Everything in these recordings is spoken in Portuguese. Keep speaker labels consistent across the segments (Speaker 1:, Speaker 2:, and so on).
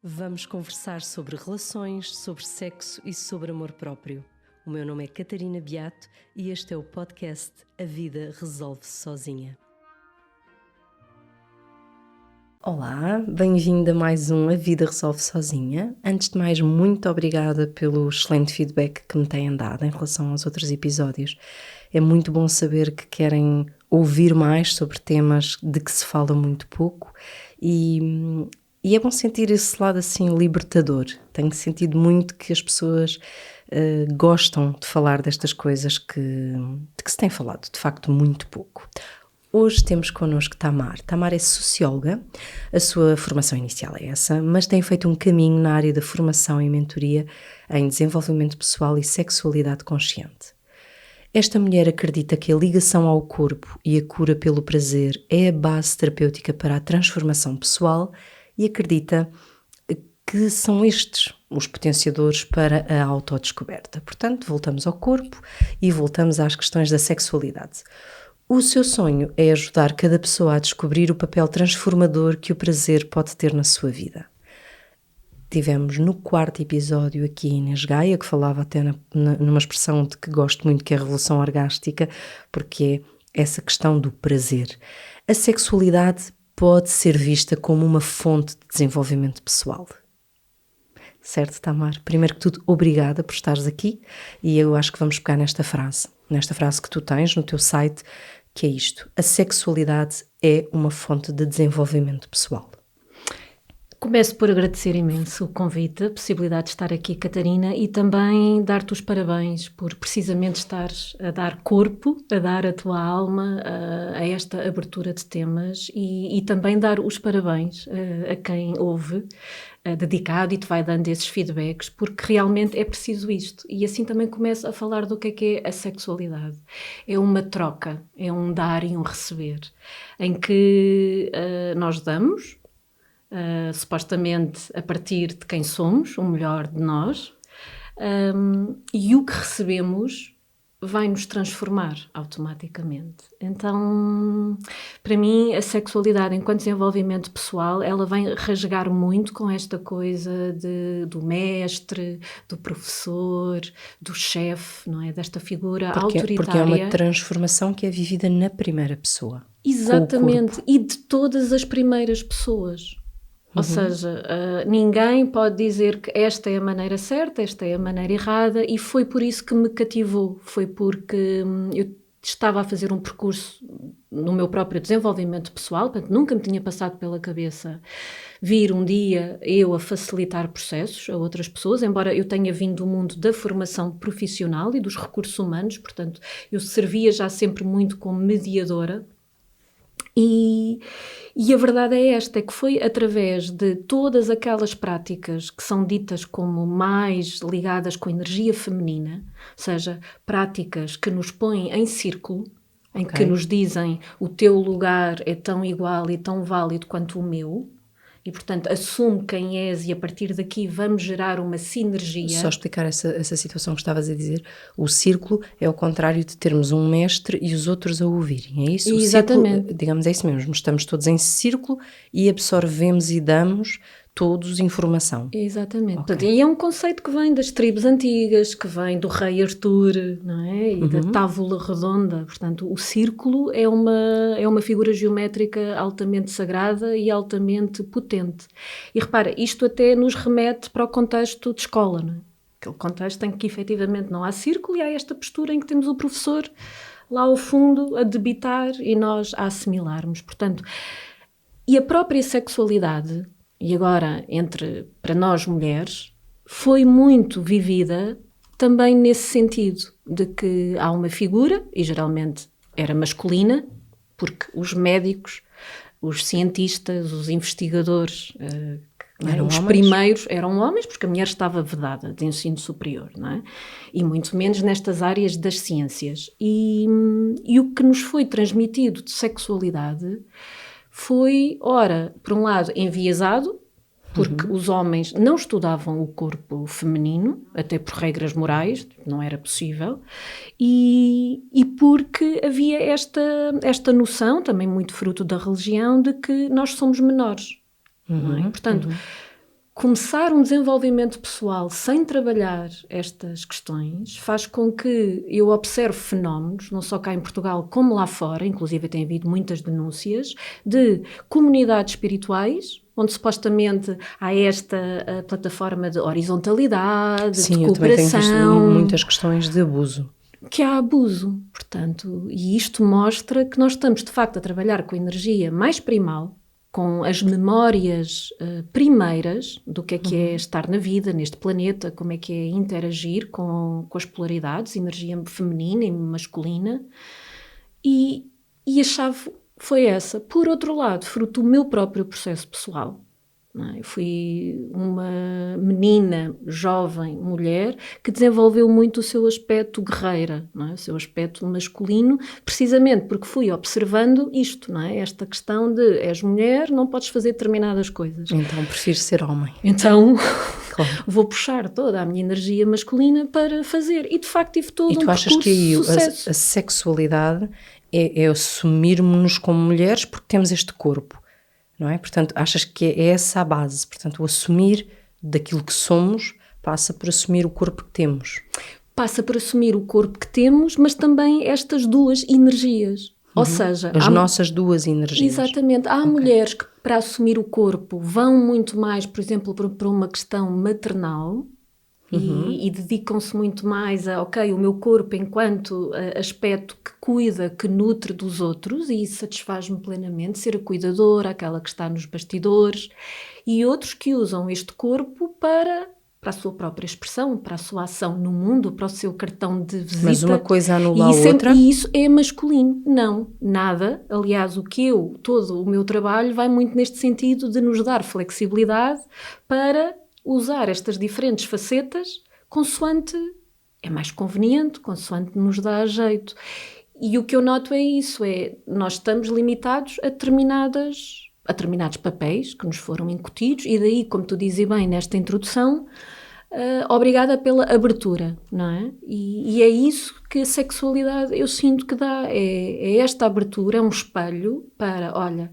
Speaker 1: Vamos conversar sobre relações, sobre sexo e sobre amor próprio. O meu nome é Catarina Beato e este é o podcast A Vida Resolve-se Sozinha. Olá, bem-vinda a mais um A Vida Resolve Sozinha. Antes de mais, muito obrigada pelo excelente feedback que me têm dado em relação aos outros episódios. É muito bom saber que querem ouvir mais sobre temas de que se fala muito pouco e é bom sentir esse lado assim libertador. Tenho sentido muito que as pessoas gostam de falar destas coisas de que se tem falado, de facto, muito pouco. Hoje temos connosco Tamar. Tamar é socióloga, a sua formação inicial é essa, mas tem feito um caminho na área da formação e mentoria em desenvolvimento pessoal e sexualidade consciente. Esta mulher acredita que a ligação ao corpo e a cura pelo prazer é a base terapêutica para a transformação pessoal e acredita que são estes os potenciadores para a autodescoberta. Portanto, voltamos ao corpo e voltamos às questões da sexualidade. O seu sonho é ajudar cada pessoa a descobrir o papel transformador que o prazer pode ter na sua vida. Tivemos no 4º episódio aqui a Inês Gaia, que falava até numa expressão de que gosto muito, que é a revolução orgástica, porque é essa questão do prazer. A sexualidade pode ser vista como uma fonte de desenvolvimento pessoal. Certo, Tamar? Primeiro que tudo, obrigada por estares aqui e eu acho que vamos pegar nesta frase que tu tens no teu site, que é isto: a sexualidade é uma fonte de desenvolvimento pessoal.
Speaker 2: Começo por agradecer imenso o convite, a possibilidade de estar aqui, Catarina, e também dar-te os parabéns por precisamente estares a dar corpo, a dar a tua alma a esta abertura de temas e também dar os parabéns a quem ouve, dedicado e te vai dando esses feedbacks, porque realmente é preciso isto. E assim também começo a falar do que é a sexualidade. É uma troca, é um dar e um receber, em que nós damos, supostamente a partir de quem somos, o melhor de nós, e o que recebemos vai nos transformar automaticamente. Então, para mim, a sexualidade enquanto desenvolvimento pessoal, ela vem rasgar muito com esta coisa do mestre, do professor, do chefe, não é? Desta figura autoritária.
Speaker 1: Porque é uma transformação que é vivida na primeira pessoa.
Speaker 2: Exatamente, e de todas as primeiras pessoas. Ou seja, ninguém pode dizer que esta é a maneira certa, esta é a maneira errada, e foi por isso que me cativou, foi porque eu estava a fazer um percurso no meu próprio desenvolvimento pessoal, portanto nunca me tinha passado pela cabeça vir um dia eu a facilitar processos a outras pessoas, embora eu tenha vindo do mundo da formação profissional e dos recursos humanos, portanto eu servia já sempre muito como mediadora. E a verdade é esta, é que foi através de todas aquelas práticas que são ditas como mais ligadas com a energia feminina, ou seja, práticas que nos põem em círculo, em que nos dizem o teu lugar é tão igual e tão válido quanto o meu, e portanto assume quem és e a partir daqui vamos gerar uma sinergia.
Speaker 1: Só explicar essa situação que estavas a dizer. O círculo é ao contrário de termos um mestre e os outros a ouvirem, é isso?
Speaker 2: Exatamente.
Speaker 1: O círculo, digamos, é isso mesmo, estamos todos em círculo e absorvemos e damos todos informação.
Speaker 2: Exatamente.
Speaker 1: Okay.
Speaker 2: Portanto, e é um conceito que vem das tribos antigas, que vem do rei Artur, não é? E da tábula redonda. Portanto, o círculo é uma figura geométrica altamente sagrada e altamente potente. E repara, isto até nos remete para o contexto de escola, não é? Aquele contexto em que efetivamente não há círculo e há esta postura em que temos o professor lá ao fundo a debitar e nós a assimilarmos. Portanto, e a própria sexualidade, e agora, para nós mulheres, foi muito vivida também nesse sentido, de que há uma figura, e geralmente era masculina, porque os médicos, os cientistas, os investigadores, os primeiros eram homens, porque a mulher estava vedada de ensino superior, não é? E muito menos nestas áreas das ciências. E o que nos foi transmitido de sexualidade foi, ora, por um lado, enviesado, porque os homens não estudavam o corpo feminino, até por regras morais, não era possível, e porque havia esta noção, também muito fruto da religião, de que nós somos menores. Não é? Portanto, começar um desenvolvimento pessoal sem trabalhar estas questões faz com que eu observe fenómenos, não só cá em Portugal como lá fora, inclusive tem havido muitas denúncias, de comunidades espirituais, onde supostamente há esta plataforma de horizontalidade,
Speaker 1: Sim,
Speaker 2: de
Speaker 1: eu também tenho
Speaker 2: cooperação.
Speaker 1: visto muitas questões de abuso.
Speaker 2: Que há abuso, portanto, e isto mostra que nós estamos de facto a trabalhar com a energia mais primal, com as memórias primeiras do que é estar na vida, neste planeta, como é que é interagir com as polaridades, energia feminina e masculina, e a chave foi essa. Por outro lado, fruto do meu próprio processo pessoal, não é? Eu fui uma menina, jovem, mulher, que desenvolveu muito o seu aspecto guerreira, não é? O seu aspecto masculino, precisamente porque fui observando isto, não é? Esta questão de és mulher, não podes fazer determinadas coisas.
Speaker 1: Então prefiro ser homem.
Speaker 2: Então
Speaker 1: Claro.
Speaker 2: vou puxar toda a minha energia masculina para fazer. E de facto tive todo um percurso de sucesso.
Speaker 1: E tu achas que aí a sexualidade é assumirmos-nos como mulheres porque temos este corpo? Não é? Portanto, achas que é essa a base? Portanto, o assumir daquilo que somos passa por assumir o corpo que temos.
Speaker 2: Passa por assumir o corpo que temos, mas também estas duas energias. Ou seja...
Speaker 1: As nossas duas energias.
Speaker 2: Exatamente. Há mulheres que, para assumir o corpo, vão muito mais, por exemplo, para uma questão maternal... E dedicam-se muito mais a, o meu corpo enquanto aspecto que cuida, que nutre dos outros, e isso satisfaz-me plenamente, ser a cuidadora, aquela que está nos bastidores, e outros que usam este corpo para a sua própria expressão, para a sua ação no mundo, para o seu cartão de visita.
Speaker 1: Mas uma coisa anula a outra?
Speaker 2: E isso é masculino. Não, nada. Aliás, todo o meu trabalho vai muito neste sentido de nos dar flexibilidade para usar estas diferentes facetas consoante é mais conveniente, consoante nos dá jeito. E o que eu noto é isso, nós estamos limitados a determinados papéis que nos foram incutidos, e daí, como tu dizes bem nesta introdução, obrigada pela abertura, não é? E é isso que a sexualidade eu sinto que dá, é esta abertura, é um espelho para, olha,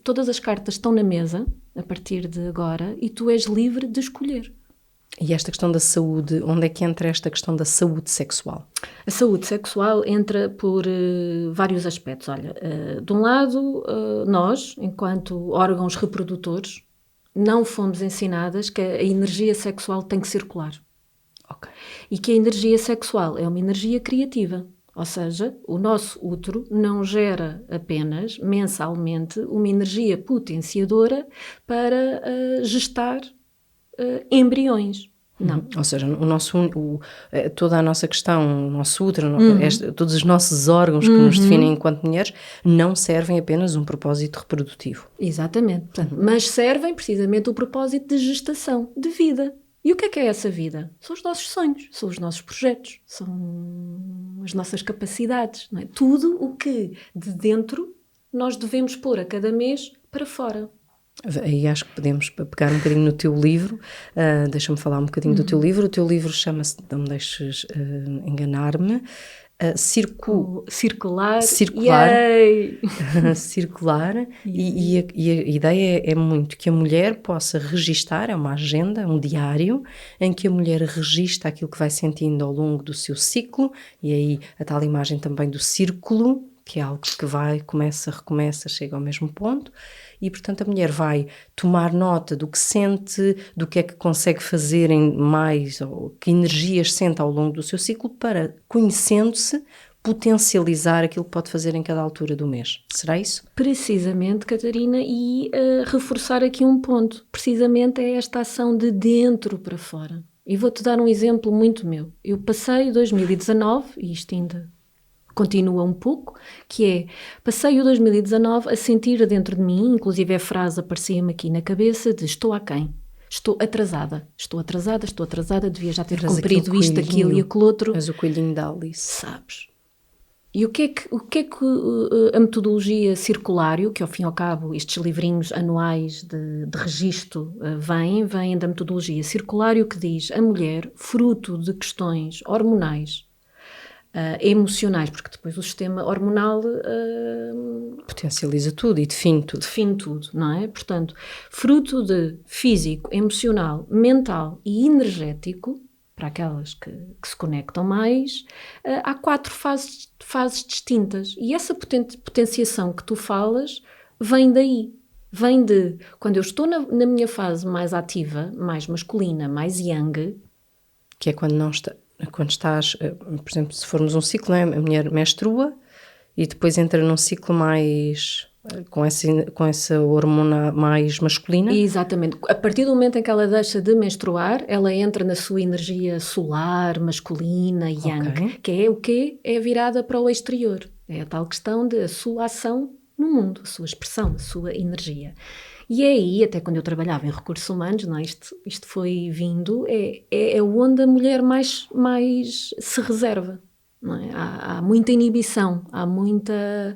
Speaker 2: todas as cartas estão na mesa, a partir de agora, e tu és livre de escolher.
Speaker 1: E esta questão da saúde, onde é que entra esta questão da saúde sexual?
Speaker 2: A saúde sexual entra por vários aspectos. Olha, de um lado, nós, enquanto órgãos reprodutores, não fomos ensinadas que a energia sexual tem que circular.
Speaker 1: Okay.
Speaker 2: E que a energia sexual é uma energia criativa. Ou seja, o nosso útero não gera apenas, mensalmente, uma energia potenciadora para gestar embriões. Não.
Speaker 1: Ou seja, toda a nossa questão, o nosso útero, todos os nossos órgãos que nos definem enquanto mulheres, não servem apenas um propósito reprodutivo.
Speaker 2: Exatamente. Portanto, mas servem precisamente o propósito de gestação, de vida. E o que é essa vida? São os nossos sonhos, são os nossos projetos, são as nossas capacidades, não é? Tudo o que de dentro nós devemos pôr a cada mês para fora.
Speaker 1: Aí acho que podemos pegar um bocadinho no teu livro, deixa-me falar um bocadinho do teu livro. O teu livro chama-se, não me deixes enganar-me, circular. Circular. E a ideia é muito que a mulher possa registar, é uma agenda, um diário, em que a mulher registra aquilo que vai sentindo ao longo do seu ciclo, e aí a tal imagem também do círculo, que é algo que vai, começa, recomeça, chega ao mesmo ponto, e portanto a mulher vai tomar nota do que sente, do que é que consegue fazer em mais, ou que energias sente ao longo do seu ciclo, para, conhecendo-se, potencializar aquilo que pode fazer em cada altura do mês. Será isso?
Speaker 2: Precisamente, Catarina, e reforçar aqui um ponto. Precisamente é esta ação de dentro para fora. E vou-te dar um exemplo muito meu. Eu passei 2019, e isto ainda continua um pouco, que é, passei o 2019 a sentir dentro de mim, inclusive a frase aparecia-me aqui na cabeça, de estou aquém. Estou atrasada, devia já ter cumprido isto, aquilo e aquilo outro.
Speaker 1: És o coelhinho da Alice.
Speaker 2: Sabes? E o que é que a metodologia circulário, que ao fim e ao cabo estes livrinhos anuais de registro vêm da metodologia circulário, que diz a mulher, fruto de questões hormonais, emocionais, porque depois o sistema hormonal
Speaker 1: potencializa tudo e define tudo.
Speaker 2: Define tudo, não é? Portanto, fruto de físico, emocional, mental e energético, para aquelas que se conectam mais, há 4 fases distintas. E essa potenciação que tu falas vem daí. Vem de, quando eu estou na minha fase mais ativa, mais masculina, mais yang...
Speaker 1: Que é quando estás, por exemplo, se formos um ciclo, não é? A mulher menstrua e depois entra num ciclo mais... com essa hormona mais masculina.
Speaker 2: Exatamente. A partir do momento em que ela deixa de menstruar, ela entra na sua energia solar, masculina, yang, que é o quê? É virada para o exterior. É a tal questão da sua ação no mundo, a sua expressão, a sua energia. E é aí, até quando eu trabalhava em recursos humanos, não é? Isto foi vindo, é onde a mulher mais se reserva. Não é? Há muita inibição, há muita...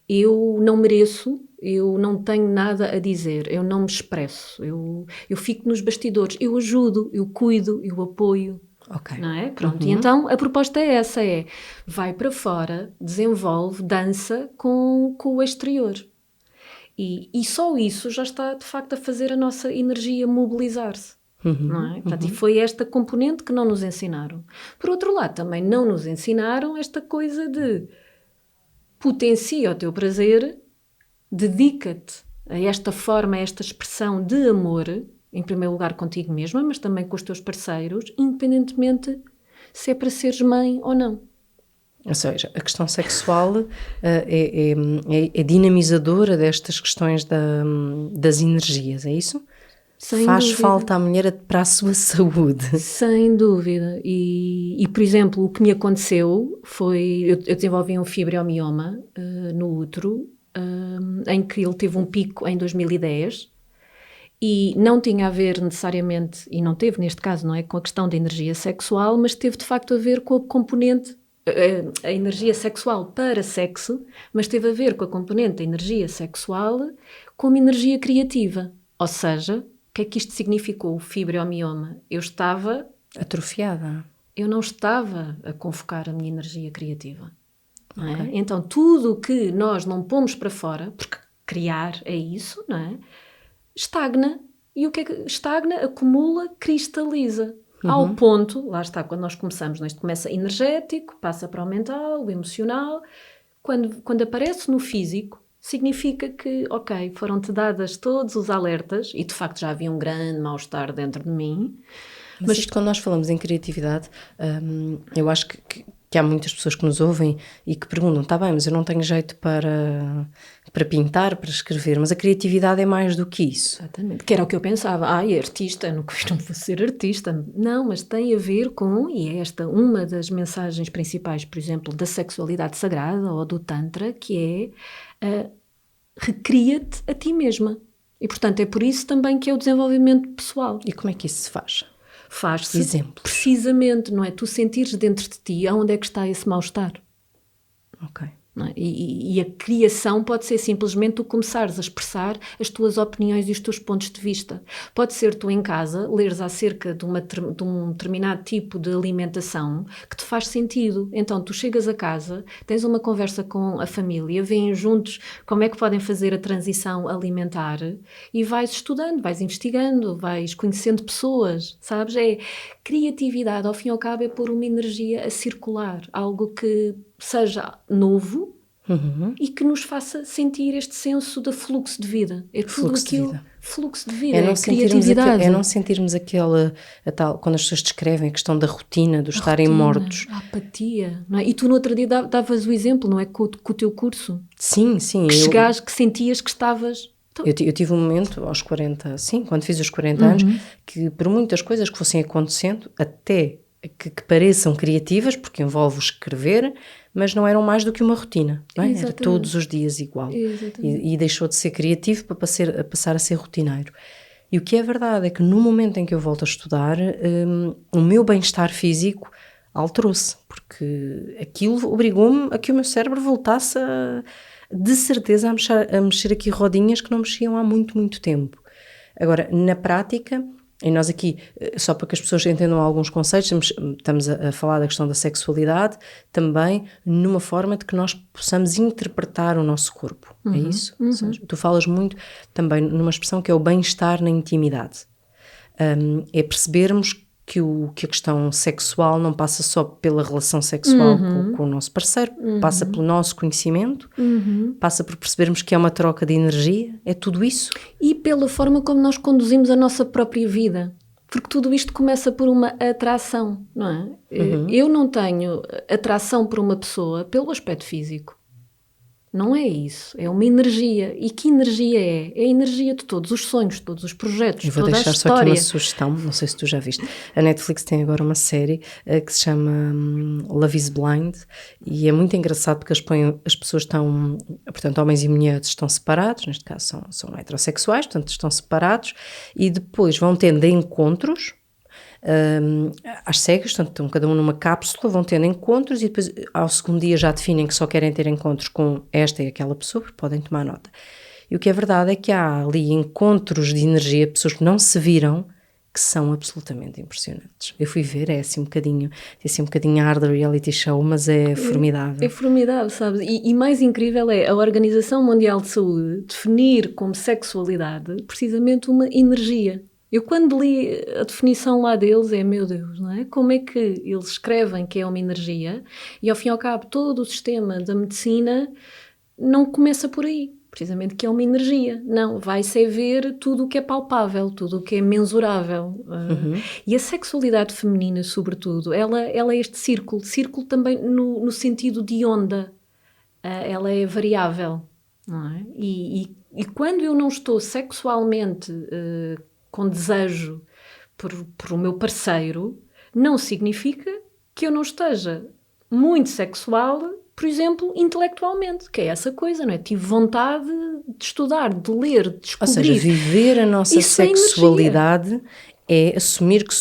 Speaker 2: Eu não mereço, eu não tenho nada a dizer, eu não me expresso, eu fico nos bastidores, eu ajudo, eu cuido, eu apoio. Não é? Pronto. E então a proposta é essa, vai para fora, desenvolve, dança com o exterior. E só isso já está, de facto, a fazer a nossa energia mobilizar-se. Não é? Portanto, e foi esta componente que não nos ensinaram. Por outro lado, também não nos ensinaram esta coisa de potencia o teu prazer, dedica-te a esta forma, a esta expressão de amor, em primeiro lugar contigo mesma, mas também com os teus parceiros, independentemente se é para seres mãe ou não.
Speaker 1: Ou seja, a questão sexual é dinamizadora destas questões das energias, é isso? Faz falta à mulher para a sua saúde.
Speaker 2: Sem dúvida. E, por exemplo, o que me aconteceu foi... Eu desenvolvi um fibromioma no útero, em que ele teve um pico em 2010 e não tinha a ver necessariamente, e não teve neste caso, não é, com a questão da energia sexual, mas teve de facto a ver com a componente... a energia sexual para sexo, mas teve a ver com a componente da energia sexual como energia criativa. Ou seja, o que é que isto significou, o fibromioma? Eu estava...
Speaker 1: atrofiada.
Speaker 2: Eu não estava a convocar a minha energia criativa. Não é? Então, tudo o que nós não pomos para fora, porque criar é isso, não é? Estagna. E o que é que estagna? Acumula, cristaliza. Ao ponto, lá está, quando nós começamos, isto começa energético, passa para o mental, o emocional. Quando aparece no físico, significa que, ok, foram-te dadas todos os alertas, e de facto já havia um grande mal-estar dentro de mim.
Speaker 1: Mas isto, quando nós falamos em criatividade, eu acho que há muitas pessoas que nos ouvem e que perguntam, está bem, mas eu não tenho jeito para pintar, para escrever, mas a criatividade é mais do que isso.
Speaker 2: Exatamente, que era o que eu pensava, artista, não vou ser artista. Não, mas tem a ver com, e é esta uma das mensagens principais, por exemplo, da sexualidade sagrada ou do Tantra, que é recria-te a ti mesma. E, portanto, é por isso também que é o desenvolvimento pessoal.
Speaker 1: E como é que isso se faz?
Speaker 2: Faz-se precisamente, não é? Tu sentires dentro de ti aonde é que está esse mal-estar.
Speaker 1: Ok.
Speaker 2: Não é? E a criação pode ser simplesmente tu começares a expressar as tuas opiniões e os teus pontos de vista. Pode ser tu em casa leres acerca de um determinado tipo de alimentação que te faz sentido. Então tu chegas a casa, tens uma conversa com a família, veem juntos como é que podem fazer a transição alimentar e vais estudando, vais investigando, vais conhecendo pessoas, sabes? Criatividade, ao fim e ao cabo, é pôr uma energia a circular, algo que seja novo e que nos faça sentir este senso de fluxo de vida. É tudo
Speaker 1: fluxo
Speaker 2: aquilo.
Speaker 1: De vida.
Speaker 2: Fluxo de vida,
Speaker 1: não
Speaker 2: criatividade.
Speaker 1: É não sentirmos aquela, tal, quando as pessoas descrevem a questão da rotina, do estarem mortos.
Speaker 2: A apatia. Não é? E tu no outro dia davas o exemplo, não é? Com o teu curso.
Speaker 1: Sim.
Speaker 2: Que sentias que estavas...
Speaker 1: Eu tive um momento aos 40, sim, quando fiz os 40 anos, que por muitas coisas que fossem acontecendo, até que pareçam criativas, porque envolve escrever, mas não eram mais do que uma rotina, não é? Era todos os dias igual. E deixou de ser criativo para passar a ser rotineiro. E o que é verdade é que no momento em que eu volto a estudar, o meu bem-estar físico alterou-se, porque aquilo obrigou-me a que o meu cérebro voltasse de certeza a mexer aqui rodinhas que não mexiam há muito, muito tempo. Agora, na prática, E nós aqui, só para que as pessoas entendam alguns conceitos, estamos a falar da questão da sexualidade também numa forma de que nós possamos interpretar o nosso corpo, é isso? Ou seja, tu falas muito também numa expressão que é o bem-estar na intimidade. É percebermos que a questão sexual não passa só pela relação sexual com o nosso parceiro, passa pelo nosso conhecimento, passa por percebermos que é uma troca de energia, é tudo isso.
Speaker 2: E pela forma como nós conduzimos a nossa própria vida. Porque tudo isto começa por uma atração, não é? Eu não tenho atração por uma pessoa pelo aspecto físico. Não é isso, é uma energia. E que energia é? É a energia de todos os sonhos, de todos os projetos,
Speaker 1: Eu vou
Speaker 2: toda a
Speaker 1: deixar
Speaker 2: história.
Speaker 1: só aqui uma sugestão, não sei se tu já viste. A Netflix tem agora uma série que se chama Love is Blind e é muito engraçado porque as pessoas estão, portanto, homens e mulheres estão separados, neste caso são heterossexuais, portanto estão separados e depois vão tendo encontros às cegas, portanto estão cada um numa cápsula, vão tendo encontros e depois ao segundo dia já definem que só querem ter encontros com esta e aquela pessoa, porque podem tomar nota. E o que é verdade é que há ali encontros de energia, pessoas que não se viram, que são absolutamente impressionantes. Eu fui ver, é assim um bocadinho ar da reality show, mas é formidável.
Speaker 2: É formidável, sabes? E mais incrível é a Organização Mundial de Saúde definir como sexualidade precisamente uma energia. Eu quando li a definição lá deles, meu Deus, não é? Como é que eles escrevem que é uma energia e ao fim e ao cabo todo o sistema da medicina não começa por aí, precisamente que é uma energia. Não, vai-se ver tudo o que é palpável, tudo o que é mensurável. E a sexualidade feminina, sobretudo, ela é este círculo também no sentido de onda. Ela é variável, não é? E quando eu não estou sexualmente com desejo por o meu parceiro, não significa que eu não esteja muito sexual, por exemplo, intelectualmente, que é essa coisa, não é? Tive vontade de estudar, de ler, de descobrir.
Speaker 1: Ou seja, viver a nossa sexualidade é assumir que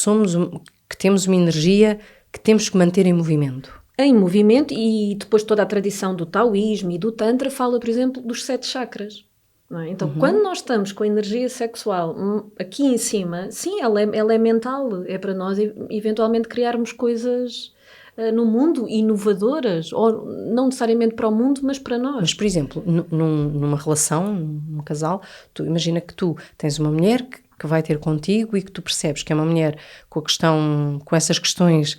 Speaker 1: temos uma energia que temos que manter em movimento.
Speaker 2: Em movimento, e depois toda a tradição do taoísmo e do tantra fala, por exemplo, dos 7 chakras. Não é? Então, quando nós estamos com a energia sexual aqui em cima, sim, ela é mental, é para nós eventualmente criarmos coisas no mundo inovadoras, ou não necessariamente para o mundo, mas para nós.
Speaker 1: Mas, por exemplo, numa relação, num casal, tu imagina que tu tens uma mulher que vai ter contigo e que tu percebes que é uma mulher com essas questões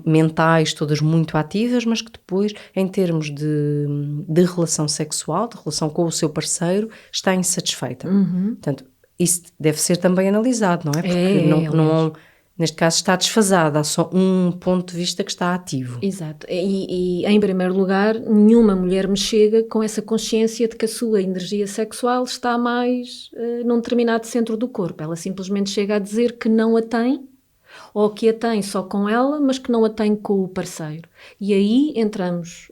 Speaker 1: mentais todas muito ativas, mas que depois, em termos de relação sexual, de relação com o seu parceiro, está insatisfeita. Portanto, isso deve ser também analisado, não é? Porque neste caso está desfasada, há só um ponto de vista que está ativo.
Speaker 2: Exato. E em primeiro lugar, nenhuma mulher me chega com essa consciência de que a sua energia sexual está mais num determinado centro do corpo. Ela simplesmente chega a dizer que não a tem, ou que a tem só com ela, mas que não a tem com o parceiro. E aí entramos,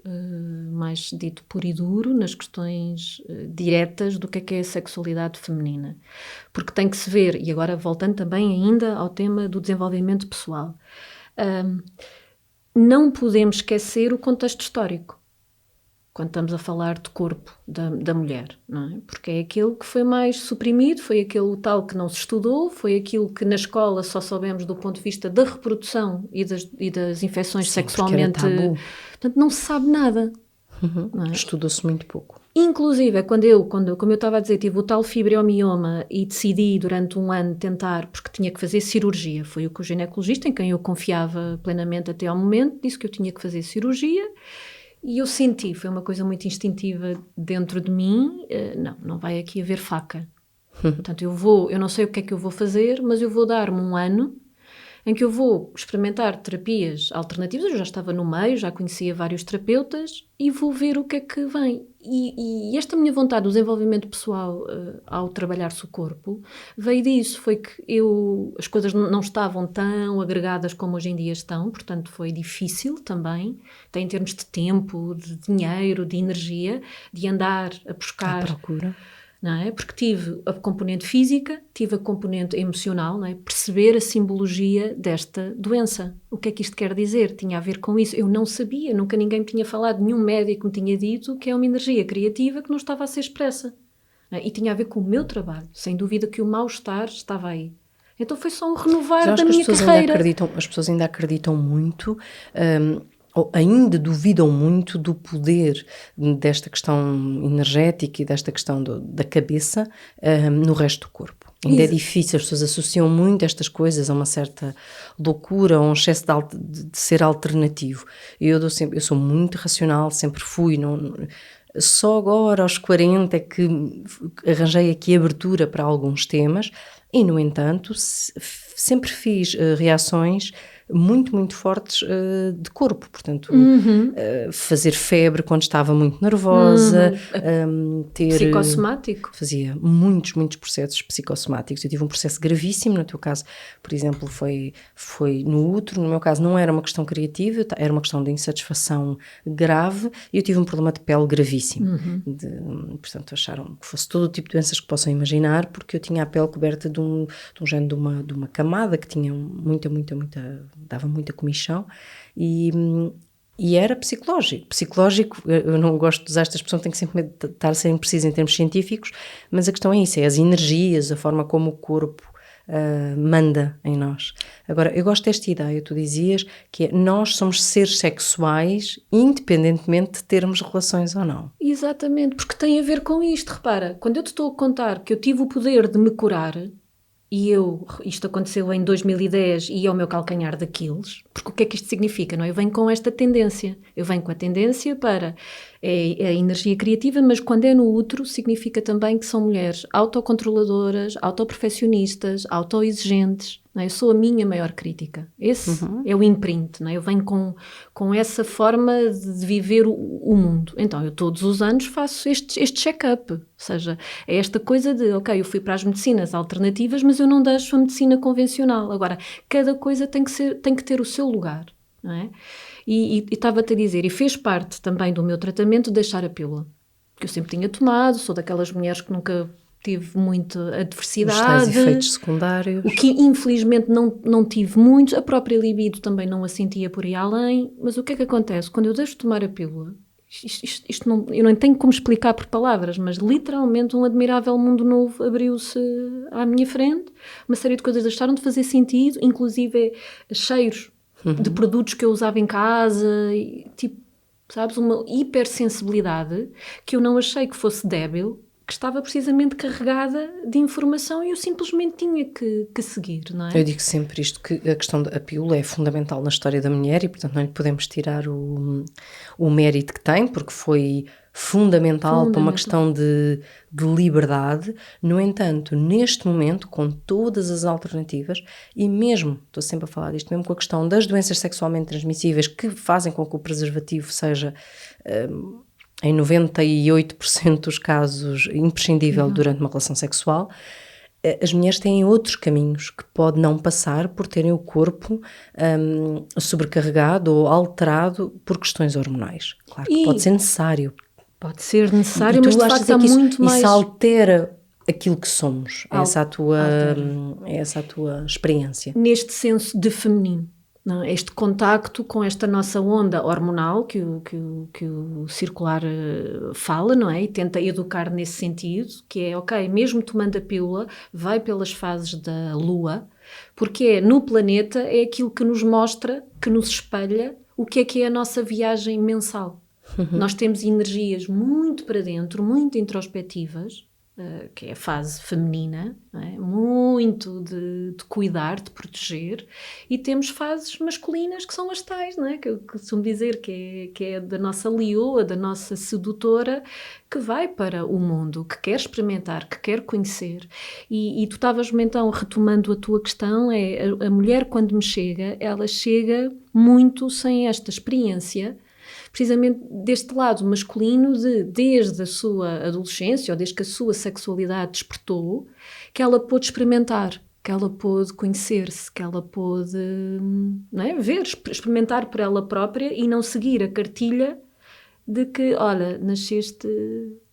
Speaker 2: mais dito puro e duro, nas questões diretas do que é a sexualidade feminina. Porque tem que se ver, e agora voltando também ainda ao tema do desenvolvimento pessoal, não podemos esquecer o contexto histórico, quando estamos a falar de corpo da mulher, não é? Porque é aquele que foi mais suprimido, foi aquele tal que não se estudou, foi aquilo que na escola só soubemos do ponto de vista da reprodução e das infecções sexualmente...
Speaker 1: Tabu.
Speaker 2: Portanto, não se sabe nada. Não é?
Speaker 1: Estudou-se muito pouco.
Speaker 2: Inclusive, como eu estava a dizer, tive o tal fibromioma e decidi durante um ano tentar, porque tinha que fazer cirurgia. Foi o que o ginecologista, em quem eu confiava plenamente até ao momento, disse que eu tinha que fazer cirurgia. E eu senti, foi uma coisa muito instintiva dentro de mim, não vai aqui haver faca. Portanto, eu não sei o que é que eu vou fazer, mas eu vou dar-me um ano em que eu vou experimentar terapias alternativas. Eu já estava no meio, já conhecia vários terapeutas e vou ver o que é que vem. E esta minha vontade do desenvolvimento pessoal ao trabalhar-se o corpo veio disso, foi que as coisas não estavam tão agregadas como hoje em dia estão, portanto foi difícil também, até em termos de tempo, de dinheiro, de energia, de andar a buscar...
Speaker 1: À procura.
Speaker 2: Não é? Porque tive a componente física, tive a componente emocional, não é? Perceber a simbologia desta doença. O que é que isto quer dizer? Tinha a ver com isso. Eu não sabia, nunca ninguém me tinha falado, nenhum médico me tinha dito que é uma energia criativa que não estava a ser expressa. Não é? E tinha a ver com o meu trabalho. Sem dúvida que o mal-estar estava aí. Então foi só um renovar
Speaker 1: da
Speaker 2: minha carreira.
Speaker 1: As pessoas ainda acreditam muito, ou ainda duvidam muito do poder desta questão energética e desta questão da cabeça no resto do corpo. Ainda é difícil, as pessoas associam muito estas coisas a uma certa loucura, a um excesso de ser alternativo. Eu sou muito racional, sempre fui, só agora aos 40 é que arranjei aqui abertura para alguns temas e, no entanto, sempre fiz reações muito, muito fortes de corpo, portanto, fazer febre quando estava muito nervosa, ter...
Speaker 2: Psicossomático.
Speaker 1: Fazia muitos processos psicossomáticos. Eu tive um processo gravíssimo, no teu caso, por exemplo, foi no útero, no meu caso não era uma questão criativa, era uma questão de insatisfação grave e eu tive um problema de pele gravíssimo. Portanto, acharam que fosse todo o tipo de doenças que possam imaginar, porque eu tinha a pele coberta de um género de uma camada que tinha dava muita comichão e era psicológico, eu não gosto de usar esta expressão, tenho que sempre estar sempre preciso em termos científicos, mas a questão é isso, é as energias, a forma como o corpo manda em nós. Agora, eu gosto desta ideia, tu dizias, que é, nós somos seres sexuais independentemente de termos relações ou não.
Speaker 2: Exatamente, porque tem a ver com isto, repara, quando eu te estou a contar que eu tive o poder de me curar, e isto aconteceu em 2010 e é o meu calcanhar daqueles, porque o que é que isto significa, não é? Eu venho com esta tendência, eu venho com a tendência para a energia criativa, mas quando é no útero significa também que são mulheres autocontroladoras, autoperfeccionistas, autoexigentes, não é? Eu sou a minha maior crítica, esse é o imprint, não é? Eu venho com essa forma de viver o mundo, então eu todos os anos faço este check-up, ou seja, é esta coisa de, ok, eu fui para as medicinas alternativas, mas eu não deixo a medicina convencional, agora, cada coisa tem que ter o seu lugar, não é? E estava-te a dizer, e fez parte também do meu tratamento deixar a pílula, que eu sempre tinha tomado, sou daquelas mulheres que nunca tive muita adversidade.
Speaker 1: Os tais efeitos secundários.
Speaker 2: O que infelizmente não tive muito, a própria libido também não a sentia por aí além, mas o que é que acontece? Quando eu deixo de tomar a pílula, isto não, eu não tenho como explicar por palavras, mas literalmente um admirável mundo novo abriu-se à minha frente, uma série de coisas deixaram de fazer sentido, inclusive cheiros de produtos que eu usava em casa, tipo, sabes, uma hipersensibilidade que eu não achei que fosse débil, que estava precisamente carregada de informação e eu simplesmente tinha que seguir, não é?
Speaker 1: Eu digo sempre isto, que a questão da pílula é fundamental na história da mulher e, portanto, não lhe podemos tirar o mérito que tem, porque foi fundamental para uma questão de liberdade. No entanto, neste momento, com todas as alternativas, e mesmo, estou sempre a falar disto, mesmo com a questão das doenças sexualmente transmissíveis que fazem com que o preservativo seja... em 98% dos casos imprescindível durante uma relação sexual, as mulheres têm outros caminhos que pode não passar por terem o corpo sobrecarregado ou alterado por questões hormonais. Claro que pode ser necessário.
Speaker 2: Pode ser necessário, mas de facto há muito mais...
Speaker 1: Isso altera aquilo que somos. É essa a tua experiência.
Speaker 2: Neste senso de feminino. Não, este contacto com esta nossa onda hormonal que o circular fala, não é? E tenta educar nesse sentido, que é, ok, mesmo tomando a pílula, vai pelas fases da lua, porque no planeta é aquilo que nos mostra, que nos espelha o que é a nossa viagem mensal. Nós temos energias muito para dentro, muito introspectivas, que é a fase feminina, não é? Muito de cuidar, de proteger, e temos fases masculinas que são as tais, não é? Que eu costumo dizer que é da nossa leoa, da nossa sedutora, que vai para o mundo, que quer experimentar, que quer conhecer. E tu estavas-me então, retomando a tua questão, a mulher quando me chega, ela chega muito sem esta experiência, precisamente deste lado masculino, desde a sua adolescência, ou desde que a sua sexualidade despertou, que ela pôde experimentar, que ela pôde conhecer-se, que ela pôde, não é, ver, experimentar por ela própria e não seguir a cartilha de que, olha, nasceste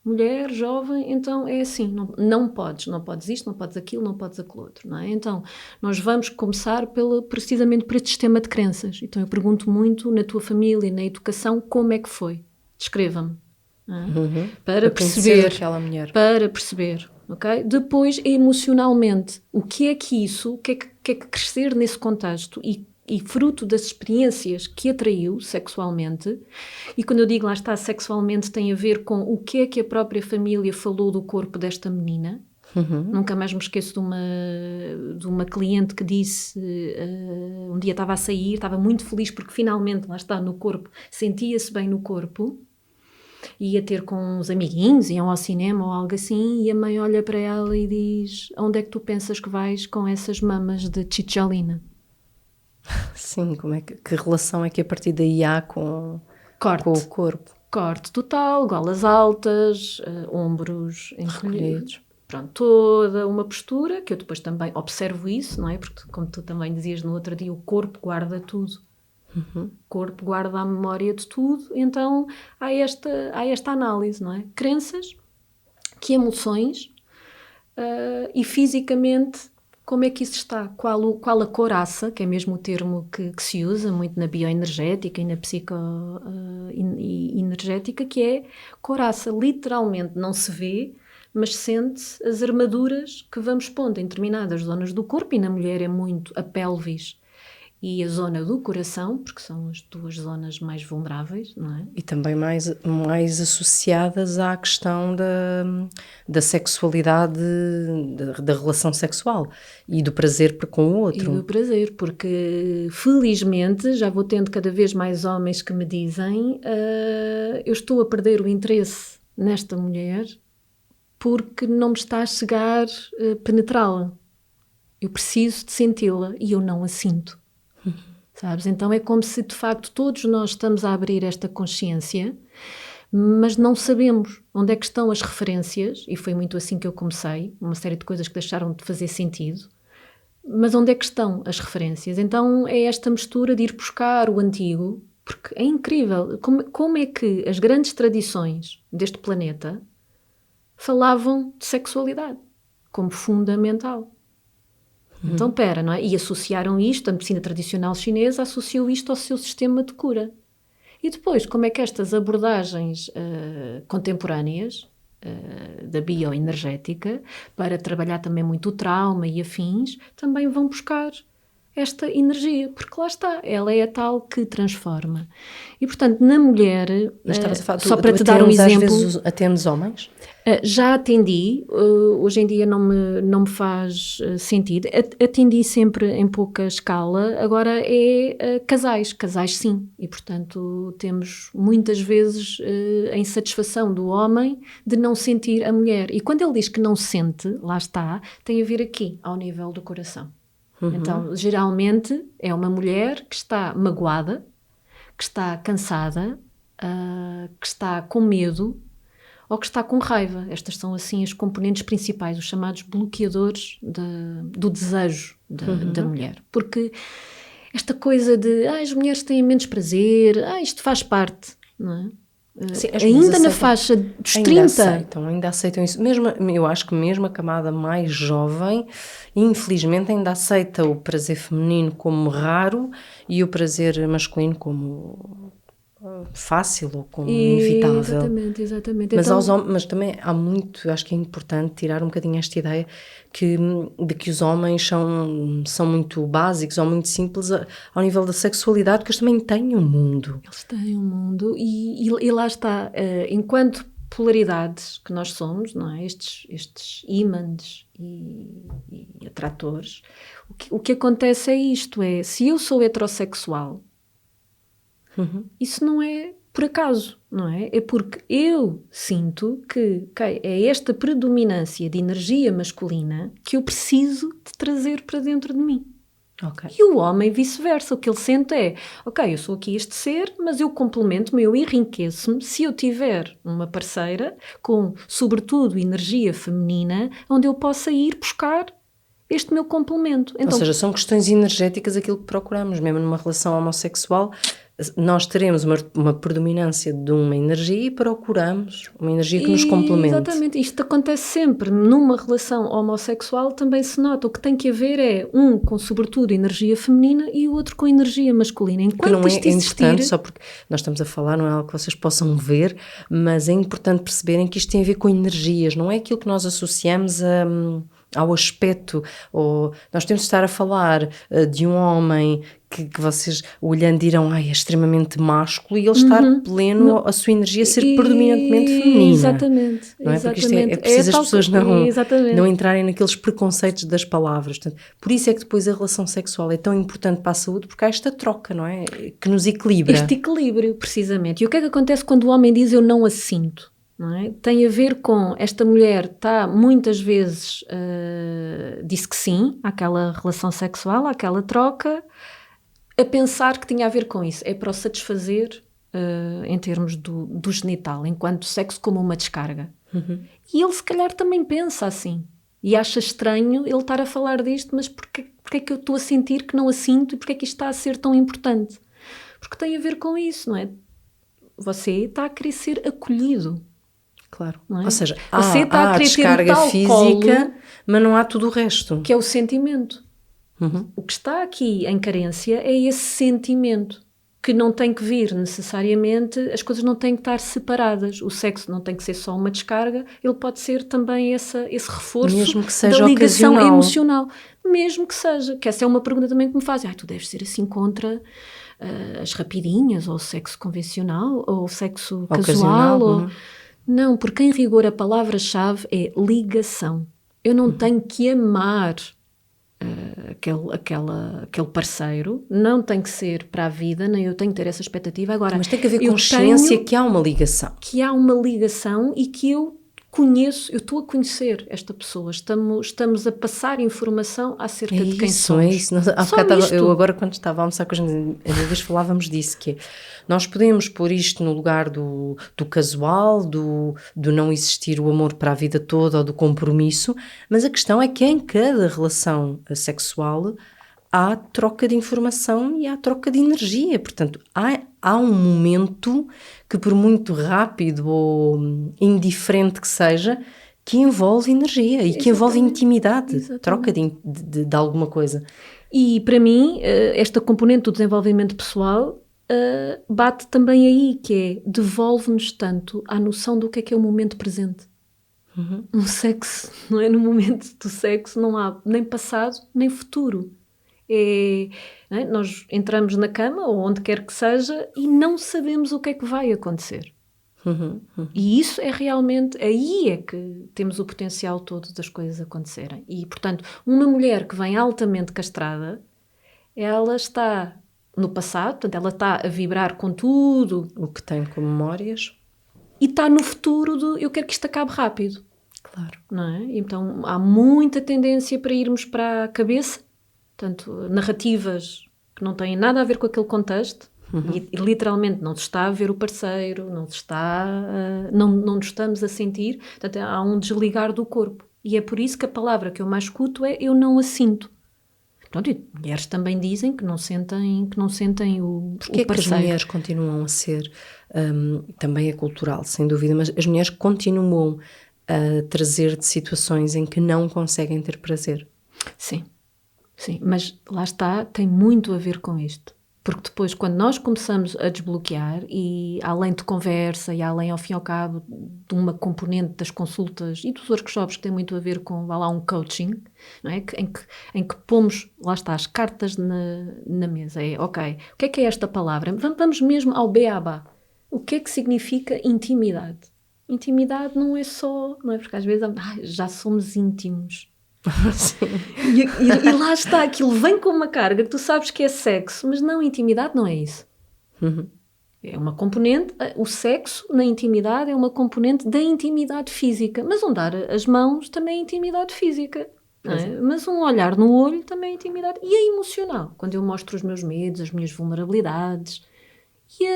Speaker 2: mulher, jovem, então é assim, não podes isto, não podes aquilo, não podes aquilo outro, não é? Então, nós vamos começar precisamente por este sistema de crenças. Então, eu pergunto muito na tua família, na educação, como é que foi? Descreva-me. Para perceber aquela mulher. Para perceber. ok? Depois, emocionalmente, o que é que crescer nesse contexto e fruto das experiências que atraiu sexualmente, e quando eu digo lá está sexualmente tem a ver com o que é que a própria família falou do corpo desta menina. Nunca mais me esqueço de uma cliente que disse, um dia estava a sair, estava muito feliz porque finalmente lá está no corpo, sentia-se bem no corpo, ia ter com uns amiguinhos, iam ao cinema ou algo assim, e a mãe olha para ela e diz: onde é que tu pensas que vais com essas mamas de Cicciolina?
Speaker 1: Sim, que relação é que a partir daí há com o corpo?
Speaker 2: Corte total, golas altas, ombros encolhidos. Pronto, toda uma postura, que eu depois também observo isso, não é? Porque, como tu também dizias no outro dia, o corpo guarda tudo. O corpo guarda a memória de tudo, então há esta análise, não é? Crenças, que emoções e fisicamente como é que isso está, qual a coraça, que é mesmo o termo que se usa muito na bioenergética e na psicoenergética, que é coraça, literalmente não se vê, mas sente as armaduras que vamos pondo em determinadas zonas do corpo, e na mulher é muito a pelvis e a zona do coração, porque são as duas zonas mais vulneráveis, não é?
Speaker 1: E também mais associadas à questão da sexualidade, da relação sexual e do prazer para com o outro.
Speaker 2: E do prazer, porque felizmente já vou tendo cada vez mais homens que me dizem eu estou a perder o interesse nesta mulher porque não me está a chegar a penetrá-la. Eu preciso de senti-la e eu não a sinto. Sabes? Então é como se de facto todos nós estamos a abrir esta consciência, mas não sabemos onde é que estão as referências, e foi muito assim que eu comecei, uma série de coisas que deixaram de fazer sentido, mas onde é que estão as referências? Então é esta mistura de ir buscar o antigo, porque é incrível como é que as grandes tradições deste planeta falavam de sexualidade como fundamental. Então, não é? E associaram isto, a medicina tradicional chinesa associou isto ao seu sistema de cura. E depois, como é que estas abordagens contemporâneas da bioenergética, para trabalhar também muito o trauma e afins, também vão buscar esta energia, porque lá está, ela é a tal que transforma. E, portanto, na mulher,
Speaker 1: mas estavas a falar,
Speaker 2: só para te dar um exemplo...
Speaker 1: Às vezes atendes homens?
Speaker 2: Já atendi, hoje em dia não me faz sentido, atendi sempre em pouca escala, agora é casais sim, e portanto temos muitas vezes a insatisfação do homem de não sentir a mulher, e quando ele diz que não sente, lá está, tem a ver aqui, ao nível do coração. Então, geralmente é uma mulher que está magoada, que está cansada, que está com medo, ou que está com raiva. Estas são assim as componentes principais, os chamados bloqueadores do desejo da mulher. Porque esta coisa de as mulheres têm menos prazer, isto faz parte, não é? Sim, ainda na faixa dos 30.
Speaker 1: Ainda aceitam isso. Mesmo, eu acho que mesmo a camada mais jovem, infelizmente, ainda aceita o prazer feminino como raro e o prazer masculino como fácil ou como inevitável.
Speaker 2: Exatamente.
Speaker 1: Mas, mas também há muito, acho que é importante tirar um bocadinho esta ideia de que os homens são muito básicos ou muito simples ao nível da sexualidade, porque eles também têm um mundo.
Speaker 2: Eles têm um mundo e lá está, enquanto polaridades que nós somos, não é? Estes ímãs e atratores, o que acontece é isto, se eu sou heterossexual, isso não é por acaso, não é? É porque eu sinto que é esta predominância de energia masculina que eu preciso de trazer para dentro de mim.
Speaker 1: Okay.
Speaker 2: E o homem vice-versa, o que ele sente é, eu sou aqui este ser, mas eu complemento-me, eu enriqueço-me se eu tiver uma parceira com, sobretudo, energia feminina, onde eu possa ir buscar este meu complemento.
Speaker 1: Então, ou seja, são questões energéticas aquilo que procuramos, mesmo numa relação homossexual, nós teremos uma predominância de uma energia e procuramos uma energia que nos complemente.
Speaker 2: Exatamente, isto acontece sempre. Numa relação homossexual também se nota. O que tem que haver é um com, sobretudo, energia feminina e o outro com energia masculina. Enquanto
Speaker 1: que não
Speaker 2: isto
Speaker 1: é
Speaker 2: existir...
Speaker 1: importante, só porque nós estamos a falar, não é algo que vocês possam ver, mas é importante perceberem que isto tem a ver com energias, não é aquilo que nós associamos ao aspecto, ou nós temos de estar a falar de um homem que vocês olhando dirão, é extremamente másculo, e ele estar pleno, a sua energia ser predominantemente feminina.
Speaker 2: Exatamente.
Speaker 1: Não é? Porque isto é preciso as pessoas não entrarem naqueles preconceitos das palavras. Portanto, por isso é que depois a relação sexual é tão importante para a saúde, porque há esta troca, não é? Que nos equilibra.
Speaker 2: Este equilíbrio, precisamente. E o que é que acontece quando o homem diz eu não a sinto? Não é? Tem a ver com esta mulher está muitas vezes disse que sim àquela relação sexual, àquela troca, a pensar que tinha a ver com isso, é para o satisfazer em termos do genital, enquanto sexo como uma descarga. E ele se calhar também pensa assim e acha estranho ele estar a falar disto, mas porque é que eu estou a sentir que não a sinto e porque é que isto está a ser tão importante? Porque tem a ver com isso, não é? Você está a querer ser acolhido.
Speaker 1: Claro.
Speaker 2: É?
Speaker 1: Ou seja,
Speaker 2: você está
Speaker 1: há a descarga física, mas não há tudo o resto.
Speaker 2: Que é o sentimento. O que está aqui em carência é esse sentimento, que não tem que vir necessariamente, as coisas não têm que estar separadas. O sexo não tem que ser só uma descarga, ele pode ser também esse reforço
Speaker 1: mesmo que seja
Speaker 2: da ligação
Speaker 1: ocasional.
Speaker 2: Emocional. Mesmo que seja. Que essa é uma pergunta também que me fazem. Tu deves ser assim contra as rapidinhas, ou o sexo convencional, ou o sexo casual, ou... Não, porque em rigor a palavra-chave é ligação. Eu não tenho que amar aquele parceiro, não tem que ser para a vida, nem eu tenho que ter essa expectativa. Agora,
Speaker 1: mas tem que haver consciência que há uma ligação.
Speaker 2: Que há uma ligação e que eu conheço, eu estou a conhecer esta pessoa, estamos a passar informação acerca de quem somos.
Speaker 1: É isso. Eu agora, quando estava a almoçar com as amigas, falávamos disso, que é, nós podemos pôr isto no lugar do casual, do não existir o amor para a vida toda ou do compromisso, mas a questão é que em cada relação sexual há troca de informação e há troca de energia. Portanto, há um momento que, por muito rápido ou indiferente que seja, que envolve energia e que envolve intimidade, troca de alguma coisa.
Speaker 2: E, para mim, esta componente do desenvolvimento pessoal bate também aí, que é, devolve-nos tanto à noção do que é o momento presente. No sexo, não é? No momento do sexo não há nem passado, nem futuro. Não é? Nós entramos na cama ou onde quer que seja e não sabemos o que é que vai acontecer. E isso é realmente, aí é que temos o potencial todo das coisas acontecerem. E, portanto, uma mulher que vem altamente castrada, ela está no passado, portanto, ela está a vibrar com tudo
Speaker 1: o que tem como memórias
Speaker 2: e está no futuro eu quero que isto acabe rápido.
Speaker 1: Claro.
Speaker 2: Não é? Então há muita tendência para irmos para a cabeça, portanto, narrativas que não têm nada a ver com aquele contexto e literalmente não se está a ver o parceiro, não nos estamos a sentir, portanto há um desligar do corpo. E é por isso que a palavra que eu mais escuto é eu não a sinto. Pronto, e mulheres também dizem que não sentem o parceiro.
Speaker 1: Porquê é que as mulheres continuam a ser, também é cultural, sem dúvida, mas as mulheres continuam a trazer de situações em que não conseguem ter prazer?
Speaker 2: Sim, mas lá está, tem muito a ver com isto. Porque depois, quando nós começamos a desbloquear, e além de conversa, e além, ao fim e ao cabo, de uma componente das consultas e dos workshops que tem muito a ver com, um coaching, não é? Em que pomos, lá está, as cartas na mesa. Ok, o que é esta palavra? Vamos mesmo ao beabá. O que é que significa intimidade? Intimidade não é só, não é? Porque às vezes já somos íntimos. e lá está, aquilo vem com uma carga que tu sabes que é sexo, mas não, intimidade não é isso. É uma componente, o sexo na intimidade é uma componente da intimidade física, mas um dar as mãos também é intimidade física, não é? Mas um olhar no olho também é intimidade, e é emocional, quando eu mostro os meus medos, as minhas vulnerabilidades, e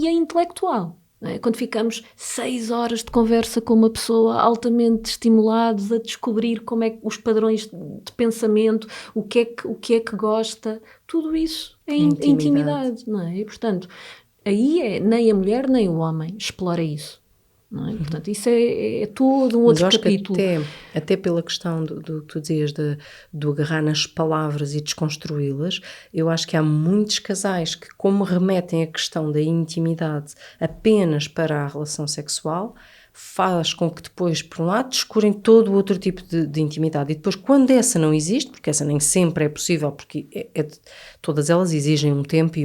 Speaker 2: a intelectual. não é? Quando ficamos 6 horas de conversa com uma pessoa altamente estimulados a descobrir como é que os padrões de pensamento, o que é que gosta, tudo isso é intimidade, não é? E, portanto, aí nem a mulher nem o homem explora isso. Não é? Portanto, isso é todo um outro capítulo.
Speaker 1: Até pela questão do que tu dizias, do agarrar nas palavras e desconstruí-las, eu acho que há muitos casais que, como remetem a questão da intimidade apenas para a relação sexual, faz com que depois, por um lado, descurem todo o outro tipo de intimidade. E depois, quando essa não existe, porque essa nem sempre é possível, porque todas elas exigem um tempo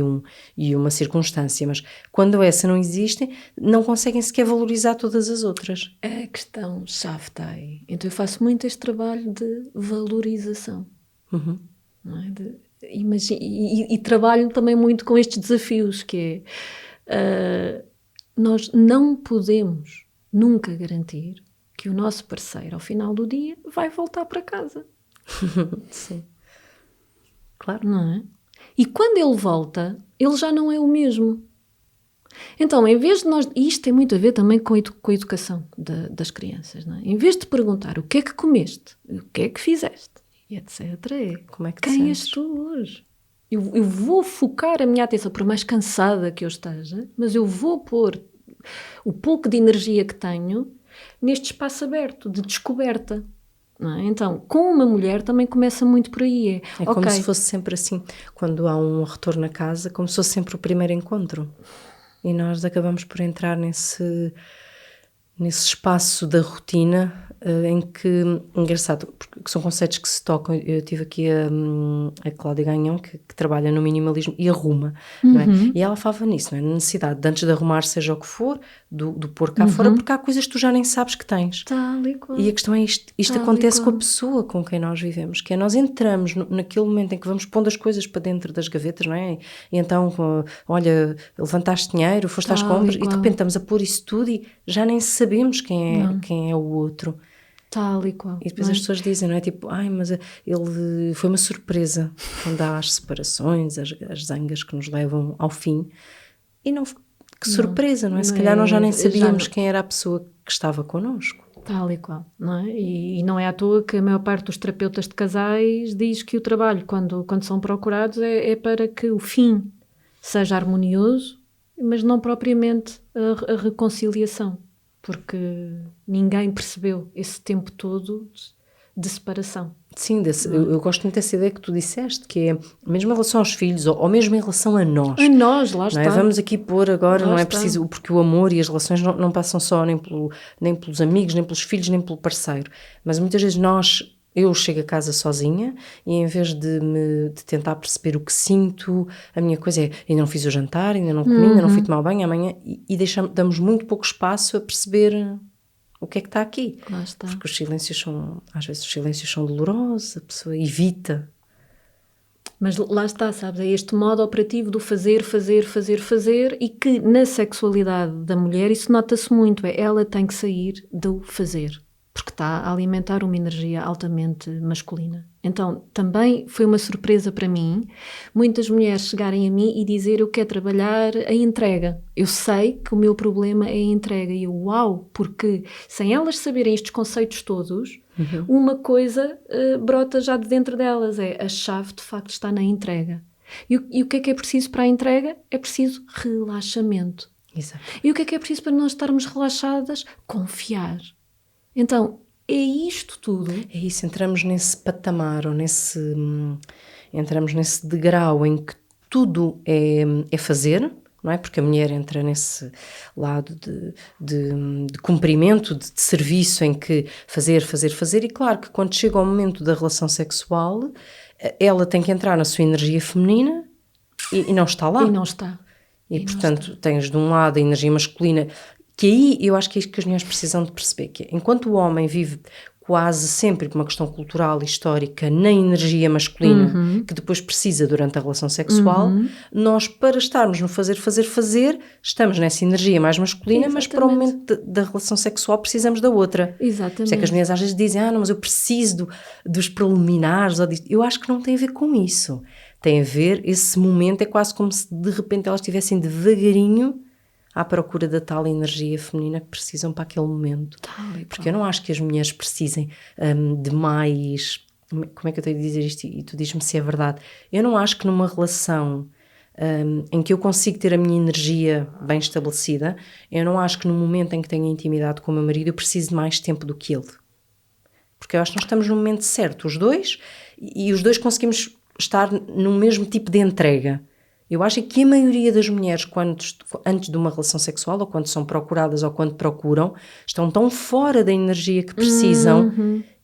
Speaker 1: e uma circunstância, mas quando essa não existe, não conseguem sequer valorizar todas as outras.
Speaker 2: A questão-chave está aí. Então eu faço muito este trabalho de valorização. Não é? E trabalho também muito com estes desafios, que é, nós não podemos nunca garantir que o nosso parceiro, ao final do dia, vai voltar para casa.
Speaker 1: Sim. Claro.
Speaker 2: Não é? E quando ele volta, ele já não é o mesmo. Então, em vez de nós... E isto tem muito a ver também com a educação das crianças, não é? Em vez de perguntar o que é que comeste, o que é que fizeste, e etc.
Speaker 1: Como é que
Speaker 2: quem és tu hoje? Eu vou focar a minha atenção, por mais cansada que eu esteja, mas eu vou pôr o pouco de energia que tenho neste espaço aberto, de descoberta. Não é? Então, com uma mulher também começa muito por aí.
Speaker 1: É como se fosse sempre assim, quando há um retorno a casa, como se fosse sempre o primeiro encontro. E nós acabamos por entrar nesse espaço da rotina em que, engraçado, porque são conceitos que se tocam. Eu tive aqui a Cláudia Ganhão, que trabalha no minimalismo e arruma, não é? E ela falava nisso, não é? Na necessidade de, antes de arrumar seja o que for, do pôr cá fora, porque há coisas que tu já nem sabes que tens. E a questão é isto acontece com a pessoa com quem nós vivemos, que é nós entramos naquele momento em que vamos pondo as coisas para dentro das gavetas, não é? E então, olha, levantaste dinheiro, foste às compras, e de repente estamos a pôr isso tudo e já nem sabemos quem é o outro.
Speaker 2: Tal e qual.
Speaker 1: E depois as pessoas dizem, não é? Tipo, mas ele foi uma surpresa quando há as separações, as zangas que nos levam ao fim. E não, que surpresa, não é? Se calhar nós já nem sabíamos quem era a pessoa que estava connosco.
Speaker 2: Tal e qual, não é? E não é à toa que a maior parte dos terapeutas de casais diz que o trabalho, quando são procurados, é para que o fim seja harmonioso, mas não propriamente a reconciliação. Porque ninguém percebeu esse tempo todo de separação.
Speaker 1: Sim, eu gosto muito dessa ideia que tu disseste, que é mesmo em relação aos filhos, ou mesmo em relação a nós.
Speaker 2: A nós, lá está.
Speaker 1: Não é? Vamos aqui pôr agora, não é preciso, porque o amor e as relações não passam só nem pelos amigos, nem pelos filhos, nem pelo parceiro. Mas muitas vezes eu chego a casa sozinha e em vez de tentar perceber o que sinto, a minha coisa é, ainda não fiz o jantar, ainda não comi, ainda não fui tomar banho amanhã, e damos muito pouco espaço a perceber o que é que está aqui.
Speaker 2: Lá está.
Speaker 1: Porque às vezes os silêncios são dolorosos, a pessoa evita.
Speaker 2: Mas lá está, sabes, é este modo operativo do fazer, e que na sexualidade da mulher isso nota-se muito, ela tem que sair do fazer. Porque está a alimentar uma energia altamente masculina. Então, também foi uma surpresa para mim muitas mulheres chegarem a mim e dizer eu quero trabalhar a entrega. Eu sei que o meu problema é a entrega. E eu, uau, porque sem elas saberem estes conceitos todos, uma coisa brota já de dentro delas, a chave de facto está na entrega. E o que é preciso para a entrega? É preciso relaxamento.
Speaker 1: Exato.
Speaker 2: E o que é preciso para nós estarmos relaxadas? Confiar. Então, é isto tudo.
Speaker 1: É isso, entramos nesse patamar, ou entramos nesse degrau em que tudo é fazer, não é? Porque a mulher entra nesse lado de cumprimento, de serviço, em que fazer, e claro que quando chega ao momento da relação sexual, ela tem que entrar na sua energia feminina e não está lá.
Speaker 2: E não está.
Speaker 1: E portanto, tens de um lado a energia masculina, que aí eu acho que é isto que as mulheres precisam de perceber, que é, enquanto o homem vive quase sempre por uma questão cultural e histórica na energia masculina, que depois precisa durante a relação sexual, nós, para estarmos no fazer, estamos nessa energia mais masculina, mas para o momento da relação sexual precisamos da outra.
Speaker 2: Exatamente.
Speaker 1: Se é que as mulheres às vezes dizem, não, mas eu preciso dos preliminares, ou disso. Eu acho que não tem a ver com isso. Tem a ver, esse momento é quase como se de repente elas estivessem devagarinho à procura da tal energia feminina que precisam para aquele momento. Porque eu não acho que as mulheres precisem de mais... Como é que eu tenho de dizer isto? E tu diz-me se é verdade. Eu não acho que numa relação em que eu consigo ter a minha energia bem estabelecida, eu não acho que no momento em que tenho intimidade com o meu marido eu preciso de mais tempo do que ele. Porque eu acho que nós estamos no momento certo, os dois, e os dois conseguimos estar no mesmo tipo de entrega. Eu acho que a maioria das mulheres, antes de uma relação sexual, ou quando são procuradas, ou quando procuram, estão tão fora da energia que precisam,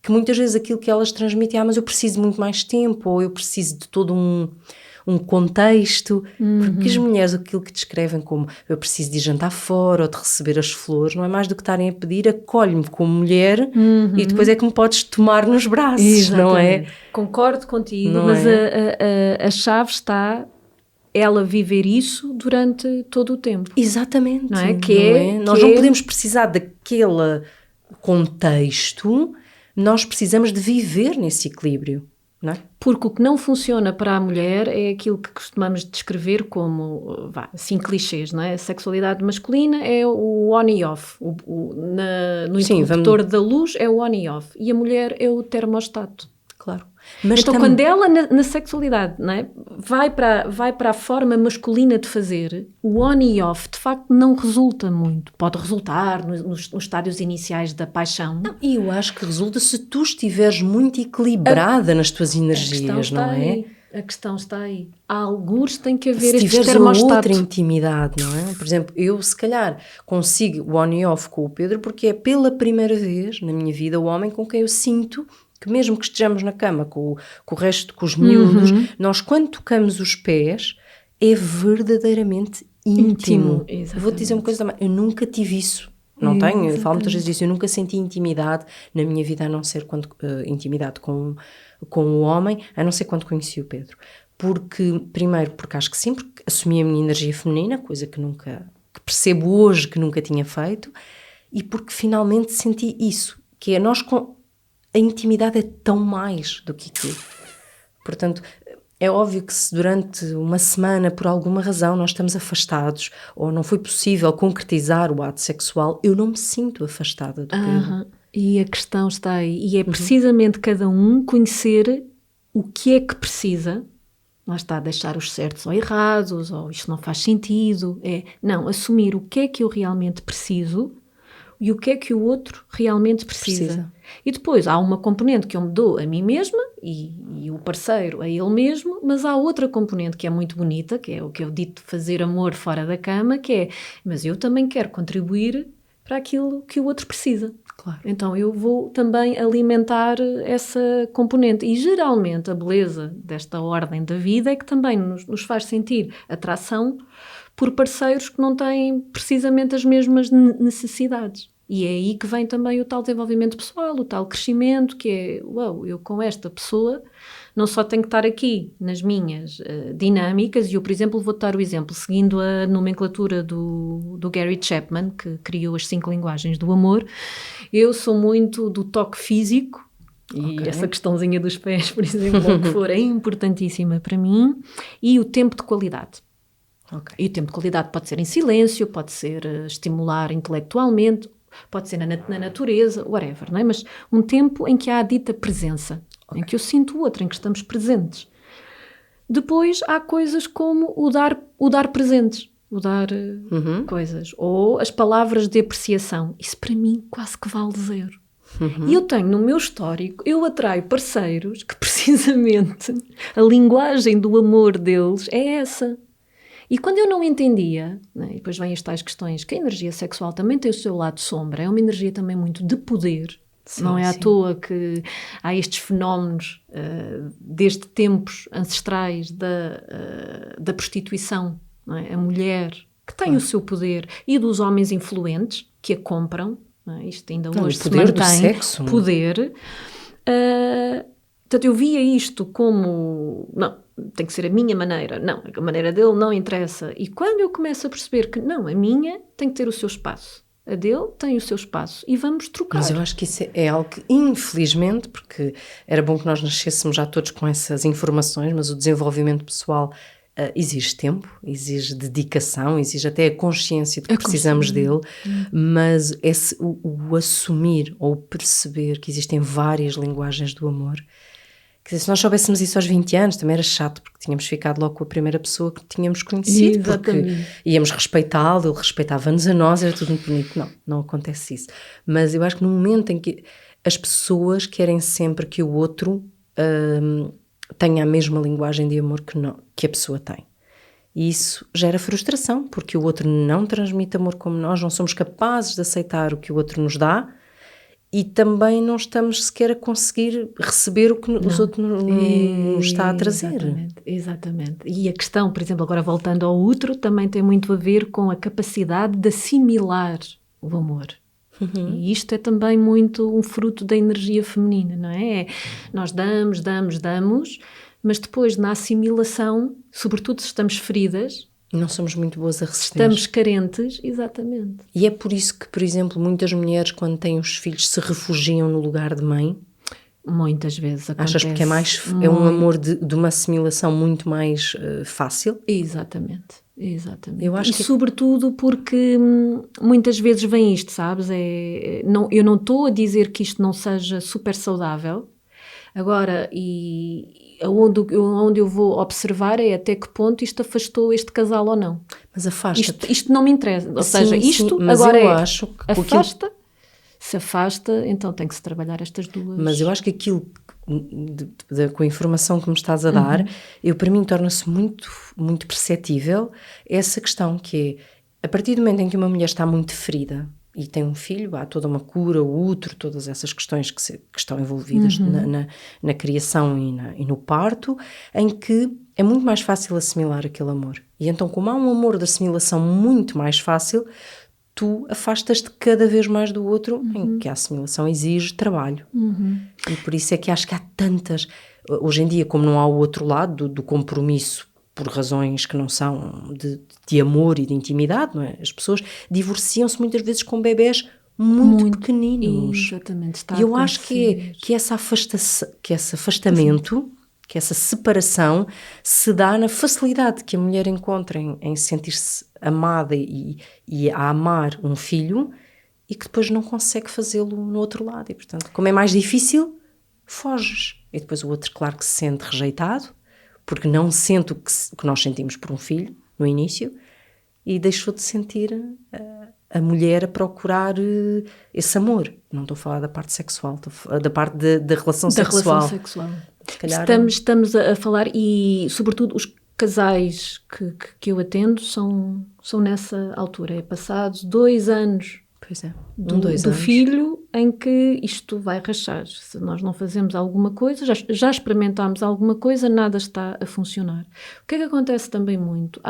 Speaker 1: que muitas vezes aquilo que elas transmitem, mas eu preciso de muito mais tempo, ou eu preciso de todo um contexto, porque as mulheres aquilo que descrevem como eu preciso de ir jantar fora ou de receber as flores, não é mais do que estarem a pedir acolhe-me como mulher e depois é que me podes tomar nos braços. Exatamente. Não é?
Speaker 2: Concordo contigo, não mas a chave está ela viver isso durante todo o tempo.
Speaker 1: Exatamente.
Speaker 2: Não é?
Speaker 1: Nós não podemos precisar daquele contexto, nós precisamos de viver nesse equilíbrio. Não é?
Speaker 2: Porque o que não funciona para a mulher é aquilo que costumamos descrever como, assim, clichês, não é? A sexualidade masculina é o on e off. No interruptor da luz é o on e off. E a mulher é o termostato.
Speaker 1: Claro.
Speaker 2: Mas então, quando ela, na sexualidade, não é? vai para a forma masculina de fazer, o on e off, de facto, não resulta muito. Pode resultar nos estádios iniciais da paixão.
Speaker 1: Não, e eu acho que resulta se tu estiveres muito equilibrada nas tuas energias, não é?
Speaker 2: A questão está aí. Há algures tem que haver
Speaker 1: este
Speaker 2: termostato. Se
Speaker 1: tiveres outra intimidade, não é? Por exemplo, eu se calhar consigo o on e off com o Pedro porque é pela primeira vez na minha vida o homem com quem eu sinto que mesmo que estejamos na cama com o resto, com os miúdos, nós quando tocamos os pés é verdadeiramente íntimo. Vou-te dizer uma coisa também, eu nunca tive isso. Não tenho, eu falo muitas vezes disso, eu nunca senti intimidade na minha vida, a não ser quando intimidade com o homem, a não ser quando conheci o Pedro. Primeiro, porque acho que sim, porque assumi a minha energia feminina, coisa que percebo hoje que nunca tinha feito, e porque finalmente senti isso, que é a intimidade é tão mais do que aquilo. Portanto, é óbvio que se durante uma semana, por alguma razão, nós estamos afastados ou não foi possível concretizar o ato sexual, eu não me sinto afastada do Pedro.
Speaker 2: E a questão está aí. E é precisamente cada um conhecer o que é que precisa. Lá está, deixar os certos ou errados, ou isto não faz sentido. Não, assumir o que é que eu realmente preciso e o que é que o outro realmente precisa. E depois há uma componente que eu me dou a mim mesma e o parceiro a ele mesmo, mas há outra componente que é muito bonita, que é o que eu dito fazer amor fora da cama, que é, mas eu também quero contribuir para aquilo que o outro precisa.
Speaker 1: Claro.
Speaker 2: Então eu vou também alimentar essa componente. E geralmente a beleza desta ordem da vida é que também nos faz sentir atração por parceiros que não têm precisamente as mesmas necessidades. E é aí que vem também o tal desenvolvimento pessoal, o tal crescimento, que é, eu com esta pessoa não só tenho que estar aqui nas minhas dinâmicas, e eu, por exemplo, vou dar o exemplo, seguindo a nomenclatura do Gary Chapman, que criou as 5 linguagens do amor, eu sou muito do toque físico, e essa questãozinha dos pés, por exemplo, o que for, é importantíssima para mim, e o tempo de qualidade. E o tempo de qualidade pode ser em silêncio, pode ser estimular intelectualmente, pode ser na natureza, whatever, não é? Mas um tempo em que há a dita presença, em que eu sinto o outro, em que estamos presentes. Depois há coisas como o dar presentes, o dar coisas, ou as palavras de apreciação. Isso para mim quase que vale 0. E eu tenho no meu histórico, eu atraio parceiros que precisamente a linguagem do amor deles é essa. E quando eu não entendia, né, e depois vêm as tais questões, que a energia sexual também tem o seu lado sombra, é uma energia também muito de poder. Sim, não é à toa que há estes fenómenos desde tempos ancestrais da prostituição, não é? A mulher que tem o seu poder e dos homens influentes que a compram, não é? Isto ainda hoje se mantém,
Speaker 1: do sexo,
Speaker 2: poder. Portanto, eu via isto como, não, tem que ser a minha maneira, não, a maneira dele não interessa. E quando eu começo a perceber que não, a minha tem que ter o seu espaço, a dele tem o seu espaço e vamos trocar.
Speaker 1: Mas eu acho que isso é algo que, infelizmente, porque era bom que nós nascêssemos já todos com essas informações, mas o desenvolvimento pessoal exige tempo, exige dedicação, exige até a consciência de que precisamos dele, mas o assumir ou perceber que existem várias linguagens do amor. Quer dizer, se nós soubéssemos isso aos 20 anos, também era chato, porque tínhamos ficado logo com a primeira pessoa que tínhamos conhecido, porque íamos respeitá-lo, ele respeitava-nos a nós, era tudo muito bonito. Não acontece isso. Mas eu acho que no momento em que as pessoas querem sempre que o outro tenha a mesma linguagem de amor que a pessoa tem. E isso gera frustração, porque o outro não transmite amor como nós, não somos capazes de aceitar o que o outro nos dá e também não estamos sequer a conseguir receber o que os outros nos está a trazer.
Speaker 2: Exatamente. E a questão, por exemplo, agora voltando ao útero, também tem muito a ver com a capacidade de assimilar o amor. E isto é também muito um fruto da energia feminina, não é? Nós damos, mas depois na assimilação, sobretudo se estamos feridas,
Speaker 1: não somos muito boas a resistir.
Speaker 2: Estamos carentes, exatamente.
Speaker 1: E é por isso que, por exemplo, muitas mulheres quando têm os filhos se refugiam no lugar de mãe?
Speaker 2: Muitas vezes acontece.
Speaker 1: Achas porque é um amor de uma assimilação muito mais fácil?
Speaker 2: Exatamente.
Speaker 1: Eu acho que
Speaker 2: sobretudo porque muitas vezes vem isto, sabes? Eu não estou a dizer que isto não seja super saudável. Agora, onde eu vou observar é até que ponto isto afastou este casal ou não.
Speaker 1: Mas afasta-te.
Speaker 2: Isto não me interessa. Ou seja, isto
Speaker 1: mas
Speaker 2: agora
Speaker 1: eu acho que
Speaker 2: afasta. Se afasta, então tem que se trabalhar estas duas.
Speaker 1: Mas eu acho que aquilo, com a informação que me estás a dar, para mim torna-se muito, muito perceptível essa questão que é, a partir do momento em que uma mulher está muito ferida e tem um filho, há toda uma cura, o útero, todas essas questões que estão envolvidas na criação e no parto, em que é muito mais fácil assimilar aquele amor. E então, como há um amor de assimilação muito mais fácil, tu afastas-te cada vez mais do outro, em que a assimilação exige trabalho. E por isso é que acho que há tantas... Hoje em dia, como não há o outro lado do compromisso, por razões que não são de amor e de intimidade, não é? As pessoas divorciam-se muitas vezes com bebés muito pequeninos.
Speaker 2: Exatamente.
Speaker 1: E eu acho que esse afastamento, que essa separação se dá na facilidade que a mulher encontra em sentir-se amada e a amar um filho e que depois não consegue fazê-lo no outro lado. E, portanto, como é mais difícil, foges. E depois o outro, claro que se sente rejeitado, porque não sente o que nós sentimos por um filho no início e deixou de sentir a mulher a procurar esse amor. Não estou a falar da parte sexual, estou a falar da parte da relação sexual.
Speaker 2: Relação sexual. Estamos a falar, e sobretudo os casais que eu atendo são nessa altura, é passados 2 anos do filho em que isto vai rachar. Se nós não fazemos alguma coisa, já experimentámos alguma coisa, nada está a funcionar. O que é que acontece também muito?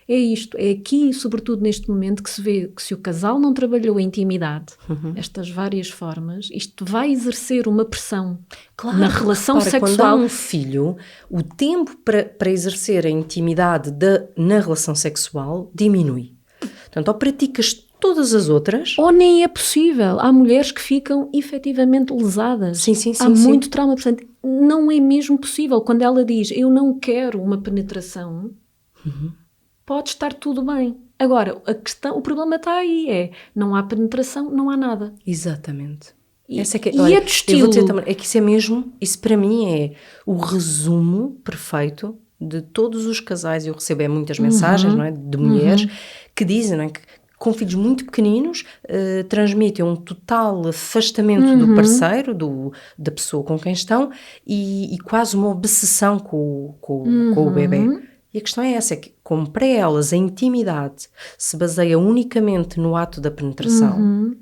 Speaker 2: É aqui, sobretudo neste momento, que se vê que se o casal não trabalhou a intimidade, estas várias formas, isto vai exercer uma pressão na relação sexual.
Speaker 1: Quando há um filho, o tempo para exercer a intimidade na relação sexual diminui. Portanto, ou praticas todas as outras...
Speaker 2: Ou nem é possível. Há mulheres que ficam efetivamente lesadas.
Speaker 1: Sim.
Speaker 2: Há muito trauma. Portanto, não é mesmo possível. Quando ela diz, eu não quero uma penetração, pode estar tudo bem. Agora, o problema está aí, não há penetração, não há nada.
Speaker 1: Exatamente.
Speaker 2: E é de estilo.
Speaker 1: Eu vou dizer também, é que isso é mesmo, isso para mim é o resumo perfeito de todos os casais. Eu recebo muitas mensagens, não é, de mulheres que dizem, não é, que com filhos muito pequeninos transmitem um total afastamento do parceiro, da pessoa com quem estão e quase uma obsessão com o bebê. E a questão é essa, é que como para elas a intimidade se baseia unicamente no ato da penetração,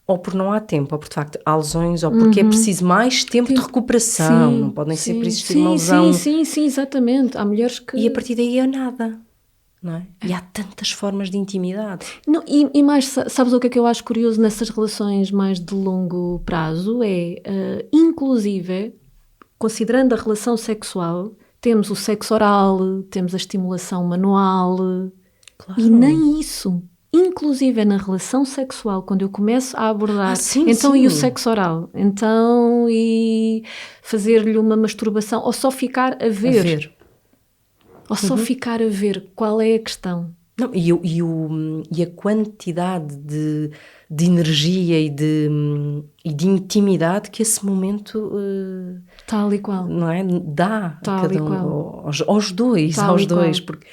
Speaker 1: ou porque não há tempo, ou porque de facto há lesões, ou porque é preciso mais tempo de recuperação, não podem sempre existir uma lesão.
Speaker 2: Sim, exatamente. Há mulheres que...
Speaker 1: E a partir daí é nada. Não é? E há tantas formas de intimidade.
Speaker 2: Não, e mais, sabes o que é que eu acho curioso nessas relações mais de longo prazo? Inclusive, considerando a relação sexual, temos o sexo oral, temos a estimulação manual, e nem isso. Inclusive na relação sexual, quando eu começo a abordar, e o sexo oral? E fazer-lhe uma masturbação, ou só ficar a ver. Ou só ficar a ver qual é a questão.
Speaker 1: Não, e a quantidade de energia e de intimidade que esse momento
Speaker 2: tal e qual,
Speaker 1: não é? Dá
Speaker 2: tal
Speaker 1: a cada
Speaker 2: e qual.
Speaker 1: aos dois,
Speaker 2: Tal
Speaker 1: aos
Speaker 2: e
Speaker 1: dois.
Speaker 2: qual.
Speaker 1: Porque,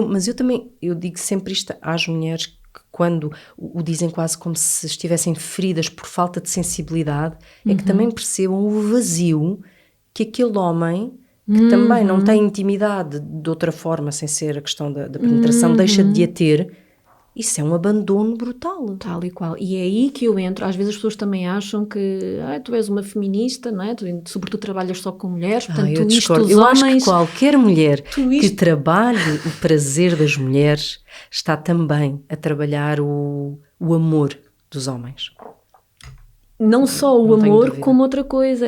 Speaker 1: mas eu também digo sempre isto às mulheres que quando o dizem quase como se estivessem feridas por falta de sensibilidade, é que também percebam o vazio que aquele homem que também não tem intimidade de outra forma, sem ser a questão da penetração, deixa de a ter. Isso é um abandono brutal.
Speaker 2: Tal e qual. E é aí que eu entro. Às vezes as pessoas também acham que tu és uma feminista, não é? Tu, sobretudo, trabalhas só com mulheres, portanto,
Speaker 1: eu
Speaker 2: tu isto, os
Speaker 1: eu
Speaker 2: homens...
Speaker 1: acho que qualquer mulher que trabalhe o prazer das mulheres está também a trabalhar o amor dos homens.
Speaker 2: Não só o amor,
Speaker 1: dúvida.
Speaker 2: como outra coisa,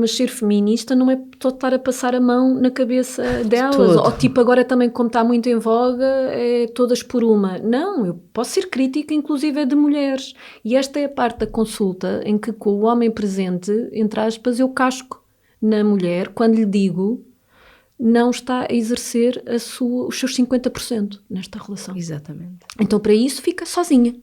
Speaker 2: mas ser feminista não é só estar a passar a mão na cabeça delas, ou tipo agora também como está muito em voga, é todas por uma. Não, eu posso ser crítica inclusive é de mulheres, e esta é a parte da consulta em que com o homem presente, entre aspas, eu casco na mulher quando lhe digo não está a exercer os seus 50% nesta relação.
Speaker 1: Exatamente.
Speaker 2: Então para isso fica sozinha.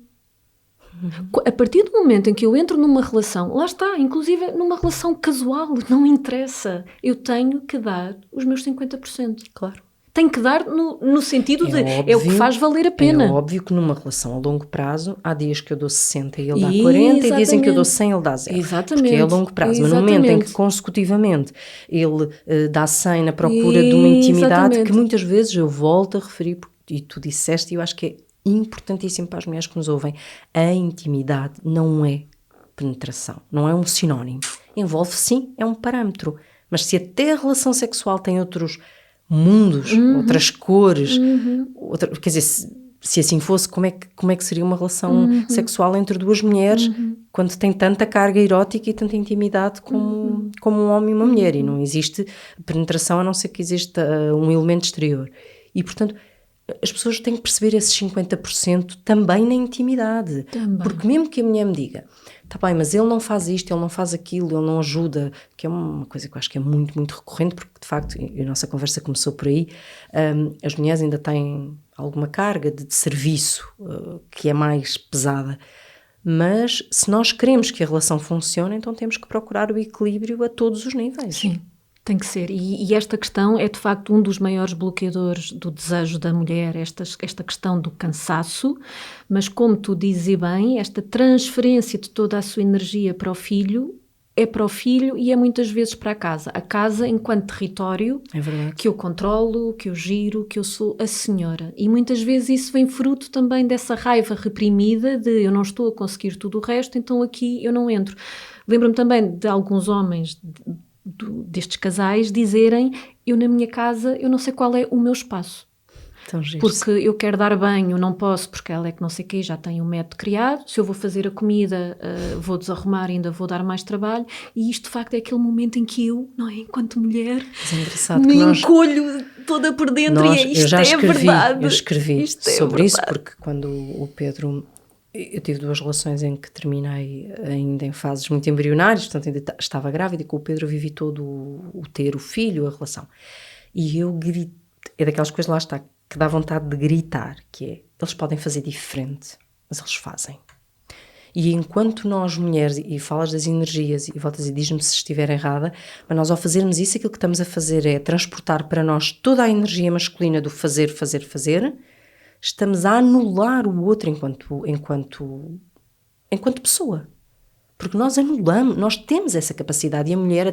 Speaker 2: A partir do momento em que eu entro numa relação, lá está, inclusive numa relação casual, não interessa, eu tenho que dar os meus 50%.
Speaker 1: Claro.
Speaker 2: Tenho que dar no sentido é o que faz valer a pena.
Speaker 1: É óbvio que numa relação a longo prazo, há dias que eu dou 60 e ele dá 40, e dizem que eu dou 100 e ele dá 0.
Speaker 2: Exatamente.
Speaker 1: Porque é a longo prazo. Mas no momento em que consecutivamente ele dá 100 na procura de uma intimidade, que muitas vezes eu volto a referir, e tu disseste, e eu acho que é importantíssimo para as mulheres que nos ouvem, a intimidade não é penetração, não é um sinónimo. Envolve sim, é um parâmetro, mas se até a relação sexual tem outros mundos, outras cores, quer dizer, se assim fosse, como é que seria uma relação sexual entre duas mulheres quando tem tanta carga erótica e tanta intimidade como um homem e uma mulher, e não existe penetração a não ser que exista um elemento exterior. E portanto as pessoas têm que perceber esses 50% também na intimidade. Porque mesmo que a mulher me diga, tá bem, mas ele não faz isto, ele não faz aquilo, ele não ajuda, que é uma coisa que eu acho que é muito, muito recorrente, porque de facto, e a nossa conversa começou por aí, as mulheres ainda têm alguma carga de serviço que é mais pesada. Mas se nós queremos que a relação funcione, então temos que procurar o equilíbrio a todos os níveis.
Speaker 2: Sim. Tem que ser. E esta questão é, de facto, um dos maiores bloqueadores do desejo da mulher, esta questão do cansaço, mas como tu dizes bem, esta transferência de toda a sua energia para o filho, é para o filho e é muitas vezes para a casa. A casa enquanto território que eu controlo, que eu giro, que eu sou a senhora. E muitas vezes isso vem fruto também dessa raiva reprimida de eu não estou a conseguir tudo o resto, então aqui eu não entro. Lembro-me também de alguns homens destes casais dizerem eu na minha casa eu não sei qual é o meu espaço porque eu quero dar banho, não posso porque ela é que não sei o quê, já tem um método criado, se eu vou fazer a comida vou desarrumar, ainda vou dar mais trabalho, e isto de facto é aquele momento em que eu, não é, enquanto mulher me encolho toda por dentro e isto é verdade.
Speaker 1: Eu escrevi sobre isso porque quando o Pedro... Eu tive 2 relações em que terminei ainda em fases muito embrionárias, portanto ainda estava grávida, e com o Pedro vivi todo o ter o filho, a relação. E eu grito, é daquelas coisas, lá está, que dá vontade de gritar, que é, eles podem fazer diferente, mas eles fazem. E enquanto nós mulheres, e falas das energias, e voltas e diz-me se estiver errada, mas nós ao fazermos isso, aquilo que estamos a fazer é transportar para nós toda a energia masculina do fazer, estamos a anular o outro enquanto pessoa. Porque nós anulamos, nós temos essa capacidade, e a mulher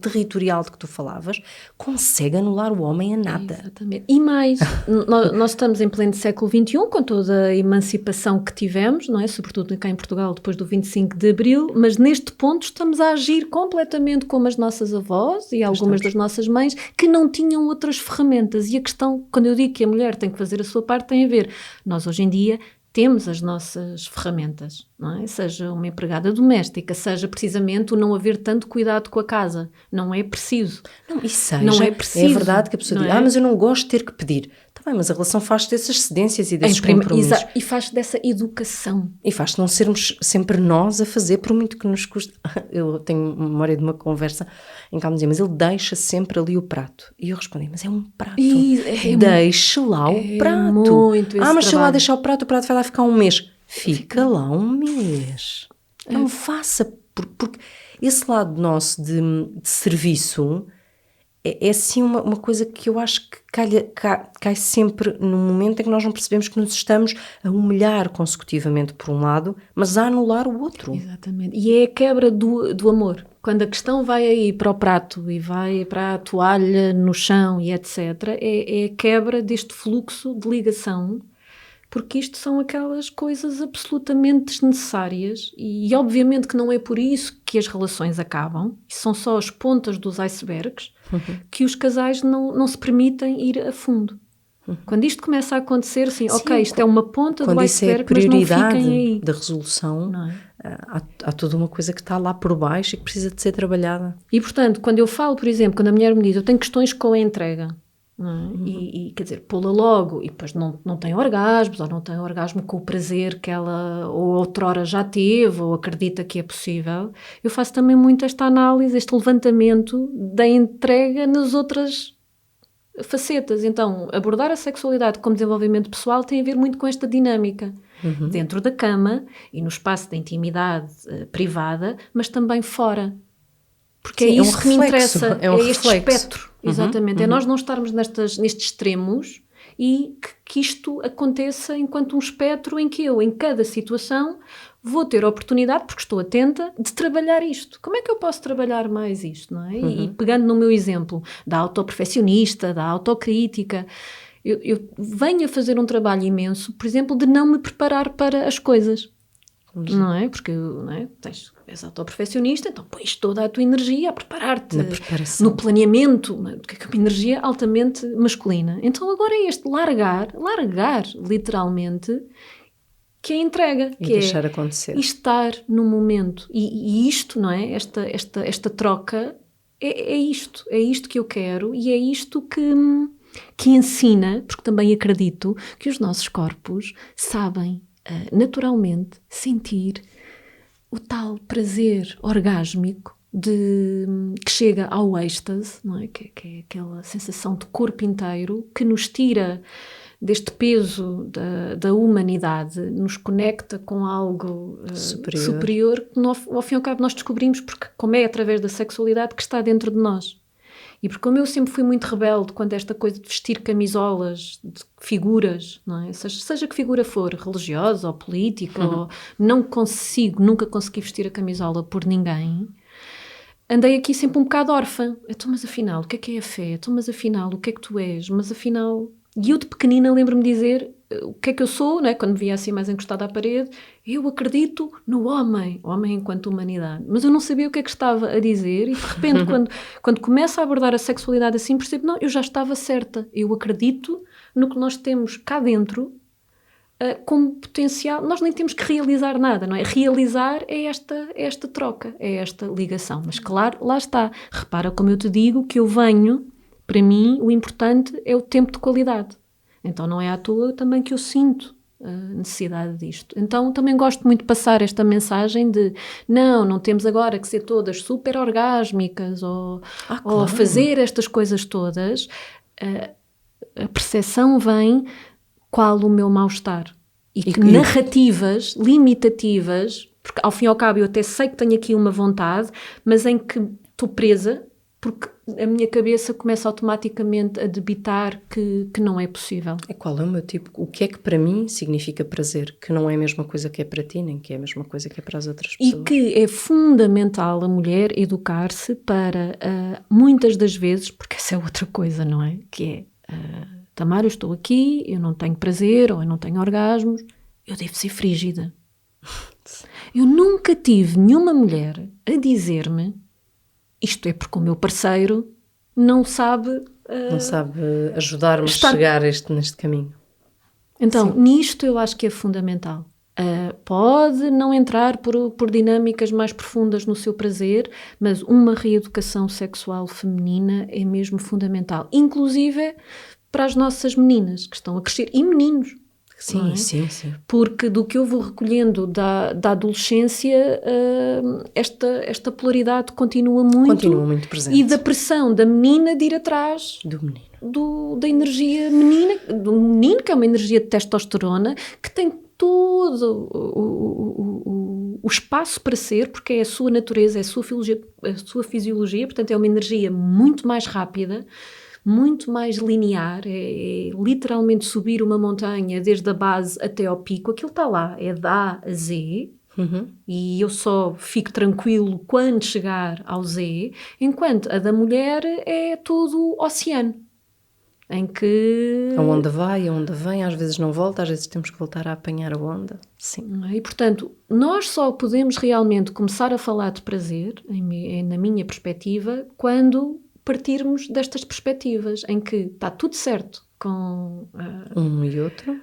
Speaker 1: territorial de que tu falavas consegue anular o homem a nada.
Speaker 2: Exatamente. E mais, nós estamos em pleno século XXI, com toda a emancipação que tivemos, não é? Sobretudo cá em Portugal, depois do 25 de Abril, mas neste ponto estamos a agir completamente como as nossas avós e algumas das nossas mães, que não tinham outras ferramentas. E a questão, quando eu digo que a mulher tem que fazer a sua parte, tem a ver. Nós hoje em dia temos as nossas ferramentas, não é? Seja uma empregada doméstica, seja precisamente o não haver tanto cuidado com a casa. Não é preciso.
Speaker 1: Não é preciso. É verdade que a pessoa diz, mas eu não gosto de ter que pedir. Está bem, mas a relação faz dessas cedências e desses compromissos.
Speaker 2: E faz dessa educação.
Speaker 1: E faz não sermos sempre nós a fazer, por muito que nos custe. Eu tenho memória de uma conversa em que ela me dizia, mas ele deixa sempre ali o prato. E eu respondi, mas é um prato. Deixe lá o prato. Mas se eu lá deixar o prato vai lá ficar um mês. Fica lá um mês. Não faça, porque esse lado nosso de serviço é assim uma coisa que eu acho que cai sempre no momento em que nós não percebemos que nos estamos a humilhar consecutivamente por um lado, mas a anular o outro.
Speaker 2: Exatamente. E é a quebra do amor. Quando a questão vai aí para o prato e vai para a toalha no chão e etc., é a quebra deste fluxo de ligação, porque isto são aquelas coisas absolutamente desnecessárias e obviamente que não é por isso que as relações acabam, são só as pontas dos icebergs, que os casais não se permitem ir a fundo. Quando isto começa a acontecer, assim, sim, ok, isto é uma ponta do iceberg, mas não fiquem aí.
Speaker 1: Da resolução, não é? Há toda uma coisa que está lá por baixo e que precisa de ser trabalhada.
Speaker 2: E portanto, quando eu falo, por exemplo, quando a mulher me diz, eu tenho questões com a entrega, não é? E quer dizer, pô-la logo e depois não tem orgasmos ou não tem orgasmo com o prazer que ela ou outrora já teve ou acredita que é possível, eu faço também muito esta análise, este levantamento da entrega nas outras facetas. Então, abordar a sexualidade como desenvolvimento pessoal tem a ver muito com esta dinâmica dentro da cama e no espaço da intimidade privada, mas também fora. Porque sim, é isso que me interessa, é este espectro. Exatamente, é nós não estarmos nestes extremos e que isto aconteça enquanto um espectro em que eu, em cada situação, vou ter a oportunidade, porque estou atenta, de trabalhar isto. Como é que eu posso trabalhar mais isto, não é? E pegando no meu exemplo da autoprofessionista, da autocrítica, eu venho a fazer um trabalho imenso, por exemplo, de não me preparar para as coisas. Não é? Porque não é? És autoprofessionista, então pões toda a tua energia a preparar-te no planeamento, porque é uma energia altamente masculina. Então agora é este largar literalmente, que é a entrega,
Speaker 1: e
Speaker 2: que
Speaker 1: deixar
Speaker 2: é
Speaker 1: acontecer.
Speaker 2: Estar no momento. E isto, não é? Esta troca é isto que eu quero e é isto que ensina, porque também acredito que os nossos corpos sabem naturalmente sentir o tal prazer orgásmico que chega ao êxtase, não é? Que é aquela sensação de corpo inteiro que nos tira deste peso da humanidade, nos conecta com algo superior que ao fim e ao cabo nós descobrimos porque como é através da sexualidade que está dentro de nós. E porque como eu sempre fui muito rebelde quando esta coisa de vestir camisolas, de figuras, não é? Seja que figura for, religiosa ou política, ou nunca consegui vestir a camisola por ninguém, andei aqui sempre um bocado órfã. Então, mas afinal, o que é a fé? Então, mas afinal, o que é que tu és? Mas afinal... E eu de pequenina lembro-me de dizer o que é que eu sou, não é? Quando me via assim mais encostada à parede, eu acredito no homem enquanto humanidade. Mas eu não sabia o que é que estava a dizer e de repente quando começo a abordar a sexualidade assim percebo, não, eu já estava certa. Eu acredito no que nós temos cá dentro como potencial. Nós nem temos que realizar nada, não é? Realizar é esta troca, é esta ligação. Mas claro, lá está. Repara como eu te digo que eu venho... Para mim, o importante é o tempo de qualidade. Então, não é à toa também que eu sinto a necessidade disto. Então, também gosto muito de passar esta mensagem de não temos agora que ser todas super orgásmicas ou fazer estas coisas todas. A percepção vem qual o meu mal-estar. E que narrativas limitativas, porque ao fim e ao cabo eu até sei que tenho aqui uma vontade, mas em que estou presa, porque a minha cabeça começa automaticamente a debitar que não é possível.
Speaker 1: Qual é o meu tipo? O que é que para mim significa prazer? Que não é a mesma coisa que é para ti, nem que é a mesma coisa que é para as outras pessoas.
Speaker 2: E que é fundamental a mulher educar-se para, muitas das vezes, porque essa é outra coisa, não é? Que é, Tamara, eu estou aqui, eu não tenho prazer, ou eu não tenho orgasmos, eu devo ser frígida. Eu nunca tive nenhuma mulher a dizer-me isto é porque o meu parceiro não sabe...
Speaker 1: não sabe ajudar-me a chegar neste caminho.
Speaker 2: Então, nisto eu acho que é fundamental. Pode não entrar por dinâmicas mais profundas no seu prazer, mas uma reeducação sexual feminina é mesmo fundamental. Inclusive para as nossas meninas que estão a crescer, e meninos.
Speaker 1: Sim, sim.
Speaker 2: Porque do que eu vou recolhendo da adolescência, esta polaridade continua muito
Speaker 1: presente.
Speaker 2: E da pressão da menina de ir atrás
Speaker 1: do menino.
Speaker 2: Da energia menina, do menino, que é uma energia de testosterona, que tem todo o espaço para ser, porque é a sua natureza, é a sua fisiologia, portanto é uma energia muito mais rápida, muito mais linear, é literalmente subir uma montanha desde a base até ao pico, aquilo está lá, é da A a Z, e eu só fico tranquilo quando chegar ao Z, enquanto a da mulher é todo oceano, em que...
Speaker 1: A onda vai, a onda vem, às vezes não volta, às vezes temos que voltar a apanhar a onda. Sim.
Speaker 2: E, portanto, nós só podemos realmente começar a falar de prazer, na minha perspectiva, quando partirmos destas perspectivas, em que está tudo certo com
Speaker 1: um e outro.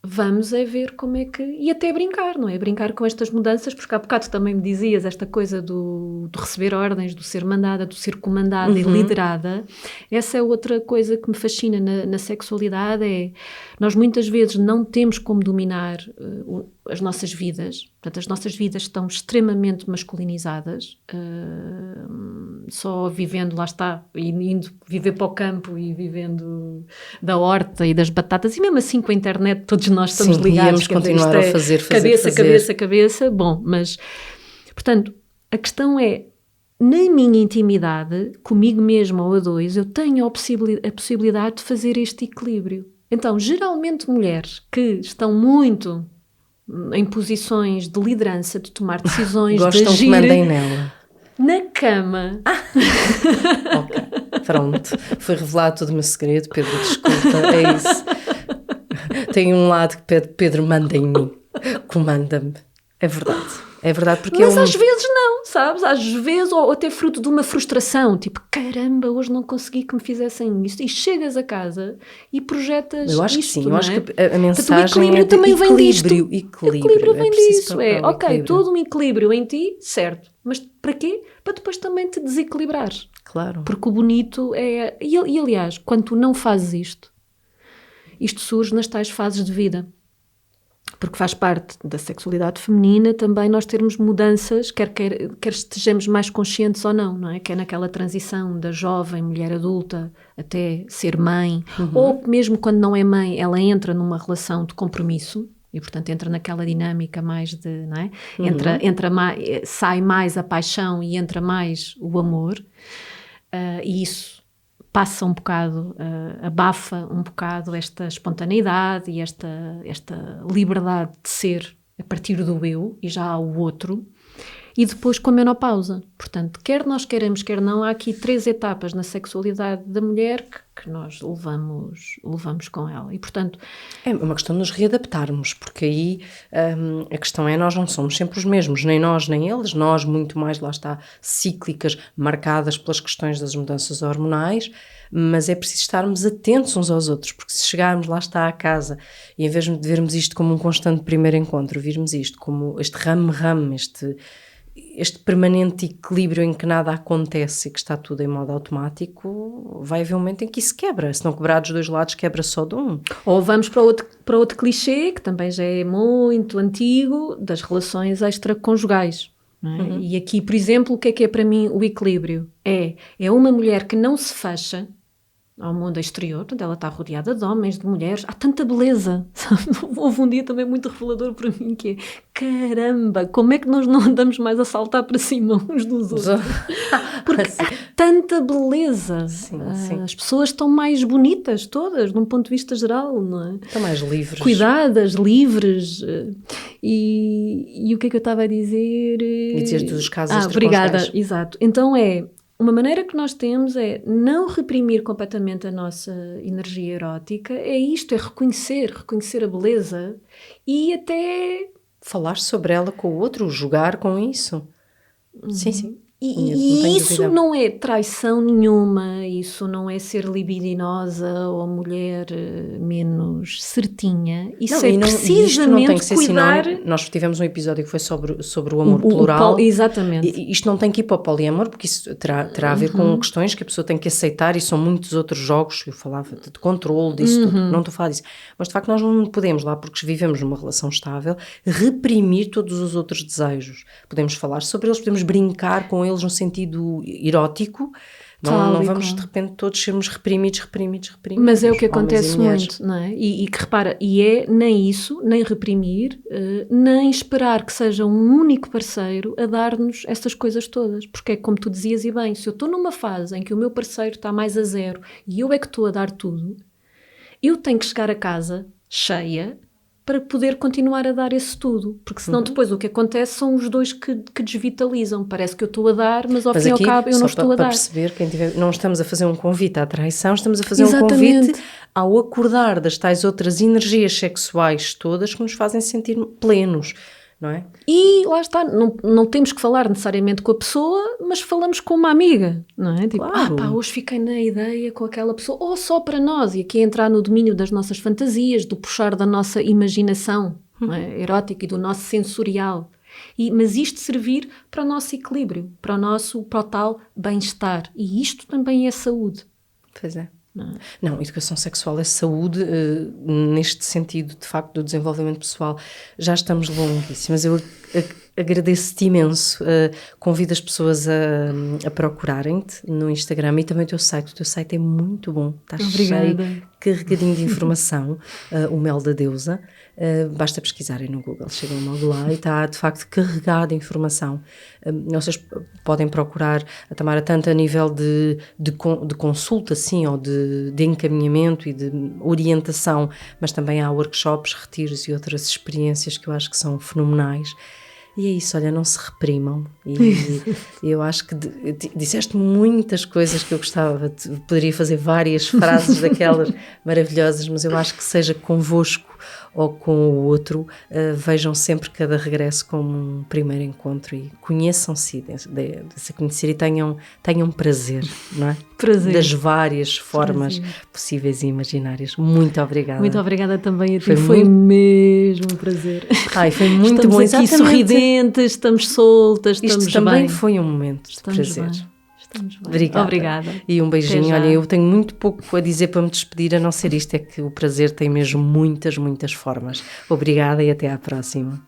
Speaker 2: Vamos ver como é que... E até brincar, não é? Brincar com estas mudanças, porque há bocado também me dizias esta coisa do receber ordens, do ser mandada, do ser comandada e liderada. Essa é outra coisa que me fascina na sexualidade, é nós muitas vezes não temos como dominar as nossas vidas. Portanto, as nossas vidas estão extremamente masculinizadas, só vivendo, lá está, indo viver para o campo e vivendo da horta e das batatas, e mesmo assim com a internet todos nós estamos ligados.
Speaker 1: Sim, continuar a fazer.
Speaker 2: Cabeça. Bom, mas, portanto, a questão é, na minha intimidade, comigo mesma ou a dois, eu tenho a possibilidade de fazer este equilíbrio. Então, geralmente mulheres que estão muito em posições de liderança, de tomar decisões, de agir...
Speaker 1: Gostam que mandem nela.
Speaker 2: Na cama.
Speaker 1: Ok, pronto. Foi revelado todo o meu segredo, Pedro, desculpa, é isso. Tem um lado que pede, Pedro, manda em mim, comanda-me. É verdade, porque
Speaker 2: mas às vezes não, sabes? Às vezes, ou até fruto de uma frustração, tipo, caramba, hoje não consegui que me fizessem isto. E chegas a casa e projetas isto.
Speaker 1: Eu acho que sim, eu acho
Speaker 2: que
Speaker 1: a mensagem
Speaker 2: o equilíbrio
Speaker 1: é
Speaker 2: também vem disto.
Speaker 1: Equilíbrio
Speaker 2: vem disso. Ok,
Speaker 1: equilíbrio.
Speaker 2: todo um equilíbrio em ti, certo. Mas para quê? Para depois também te desequilibrares.
Speaker 1: Claro.
Speaker 2: Porque o bonito é... E aliás, quando tu não fazes isto surge nas tais fases de vida. Porque faz parte da sexualidade feminina também nós termos mudanças, quer estejamos mais conscientes ou não é? Que é naquela transição da jovem mulher adulta até ser mãe, ou mesmo quando não é mãe, ela entra numa relação de compromisso e, portanto, entra naquela dinâmica mais de, não é? Sai mais a paixão e entra mais o amor, e isso passa um bocado, abafa um bocado esta espontaneidade e esta liberdade de ser a partir do eu, e já há o outro, e depois com a menopausa. Portanto, quer nós queiramos, quer não, há aqui 3 etapas na sexualidade da mulher que nós levamos com ela. E, portanto...
Speaker 1: É uma questão de nos readaptarmos, porque aí a questão é, nós não somos sempre os mesmos, nem nós nem eles, nós muito mais, lá está, cíclicas, marcadas pelas questões das mudanças hormonais, mas é preciso estarmos atentos uns aos outros, porque se chegarmos, lá está, à casa, e em vez de vermos isto como um constante primeiro encontro, virmos isto como este ramo-ramo, este permanente equilíbrio em que nada acontece e que está tudo em modo automático, vai haver um momento em que isso quebra. Se não quebrar dos dois lados, quebra só de um.
Speaker 2: Ou vamos para outro clichê, que também já é muito antigo, das relações extraconjugais. Não é? E aqui, por exemplo, o que é para mim o equilíbrio? É uma mulher que não se fecha ao mundo exterior, portanto ela está rodeada de homens, de mulheres, há tanta beleza. Houve um dia também muito revelador para mim, que é, caramba, como é que nós não andamos mais a saltar para cima uns dos outros? Porque há tanta beleza.
Speaker 1: Sim.
Speaker 2: As pessoas estão mais bonitas todas, de um ponto de vista geral, não é?
Speaker 1: Estão mais livres.
Speaker 2: Cuidadas, livres. E o que é que eu estava a dizer?
Speaker 1: E dizer dos casos
Speaker 2: obrigada, exato. Então uma maneira que nós temos é não reprimir completamente a nossa energia erótica, é isto, é reconhecer a beleza e até...
Speaker 1: falar sobre ela com o outro, jogar com isso. Sim.
Speaker 2: E isso não é traição nenhuma, isso não é ser libidinosa ou mulher menos certinha. Isso
Speaker 1: não,
Speaker 2: é precisamente cuidar...
Speaker 1: Nós tivemos um episódio que foi sobre o amor plural.
Speaker 2: Exatamente.
Speaker 1: Isto não tem que ir para o poliamor, porque isso terá a ver com questões que a pessoa tem que aceitar, e são muitos outros jogos. Eu falava de controle, disso tudo, não estou a falar disso. Mas de facto nós não podemos lá, porque vivemos numa relação estável, reprimir todos os outros desejos. Podemos falar sobre eles, podemos brincar com eles no sentido erótico. Não vamos de repente todos sermos reprimidos.
Speaker 2: Mas é o que acontece muito, não é? E que repara, é nem isso, nem reprimir, nem esperar que seja um único parceiro a dar-nos essas coisas todas. Porque é como tu dizias, e bem, se eu estou numa fase em que o meu parceiro está mais a zero e eu é que estou a dar tudo, eu tenho que chegar a casa cheia para poder continuar a dar esse tudo, porque senão depois o que acontece são os dois que desvitalizam. Parece que eu estou a dar, mas ao fim e ao cabo eu não estou a dar.
Speaker 1: Para perceber, não estamos a fazer um convite à traição, estamos a fazer um convite ao acordar das tais outras energias sexuais todas que nos fazem sentir plenos. Não é?
Speaker 2: E lá está, não temos que falar necessariamente com a pessoa, mas falamos com uma amiga, não é? Tipo,
Speaker 1: claro.
Speaker 2: Hoje fiquei na ideia com aquela pessoa, ou só para nós, e aqui é entrar no domínio das nossas fantasias, do puxar da nossa imaginação não é? Erótica e do nosso sensorial. Mas isto servir para o nosso equilíbrio, para o tal bem-estar. E isto também é saúde.
Speaker 1: Pois é. Não, educação sexual é saúde, neste sentido, de facto, do desenvolvimento pessoal. Já estamos longuíssimas. Eu agradeço-te imenso. Convido as pessoas a procurarem-te no Instagram e também o teu site. O teu site é muito bom. Está cheio, carregadinho de informação. O Mel da Deusa. Basta pesquisarem no Google, chegam logo lá e está de facto carregado de informação. Vocês podem procurar a Tamara tanto a nível de consulta, sim, ou de encaminhamento e de orientação, mas também há workshops, retiros e outras experiências que eu acho que são fenomenais. E é isso, olha, não se reprimam. E eu acho que disseste muitas coisas que eu gostava, poderia fazer várias frases daquelas maravilhosas, mas eu acho que seja convosco ou com o outro, vejam sempre cada regresso como um primeiro encontro e conheçam-se, de se conhecer e tenham prazer, não é?
Speaker 2: Prazer.
Speaker 1: Das várias formas possíveis e imaginárias. Muito obrigada.
Speaker 2: Muito obrigada também a ti, foi mesmo um prazer.
Speaker 1: Foi muito bom.
Speaker 2: Estamos aqui sorridentes, estamos soltas, estamos
Speaker 1: Isto também foi um momento de prazer.
Speaker 2: Estamos bem. Obrigada.
Speaker 1: E um beijinho. Olha, eu tenho muito pouco a dizer para me despedir, a não ser isto, é que o prazer tem mesmo muitas, muitas formas. Obrigada e até à próxima.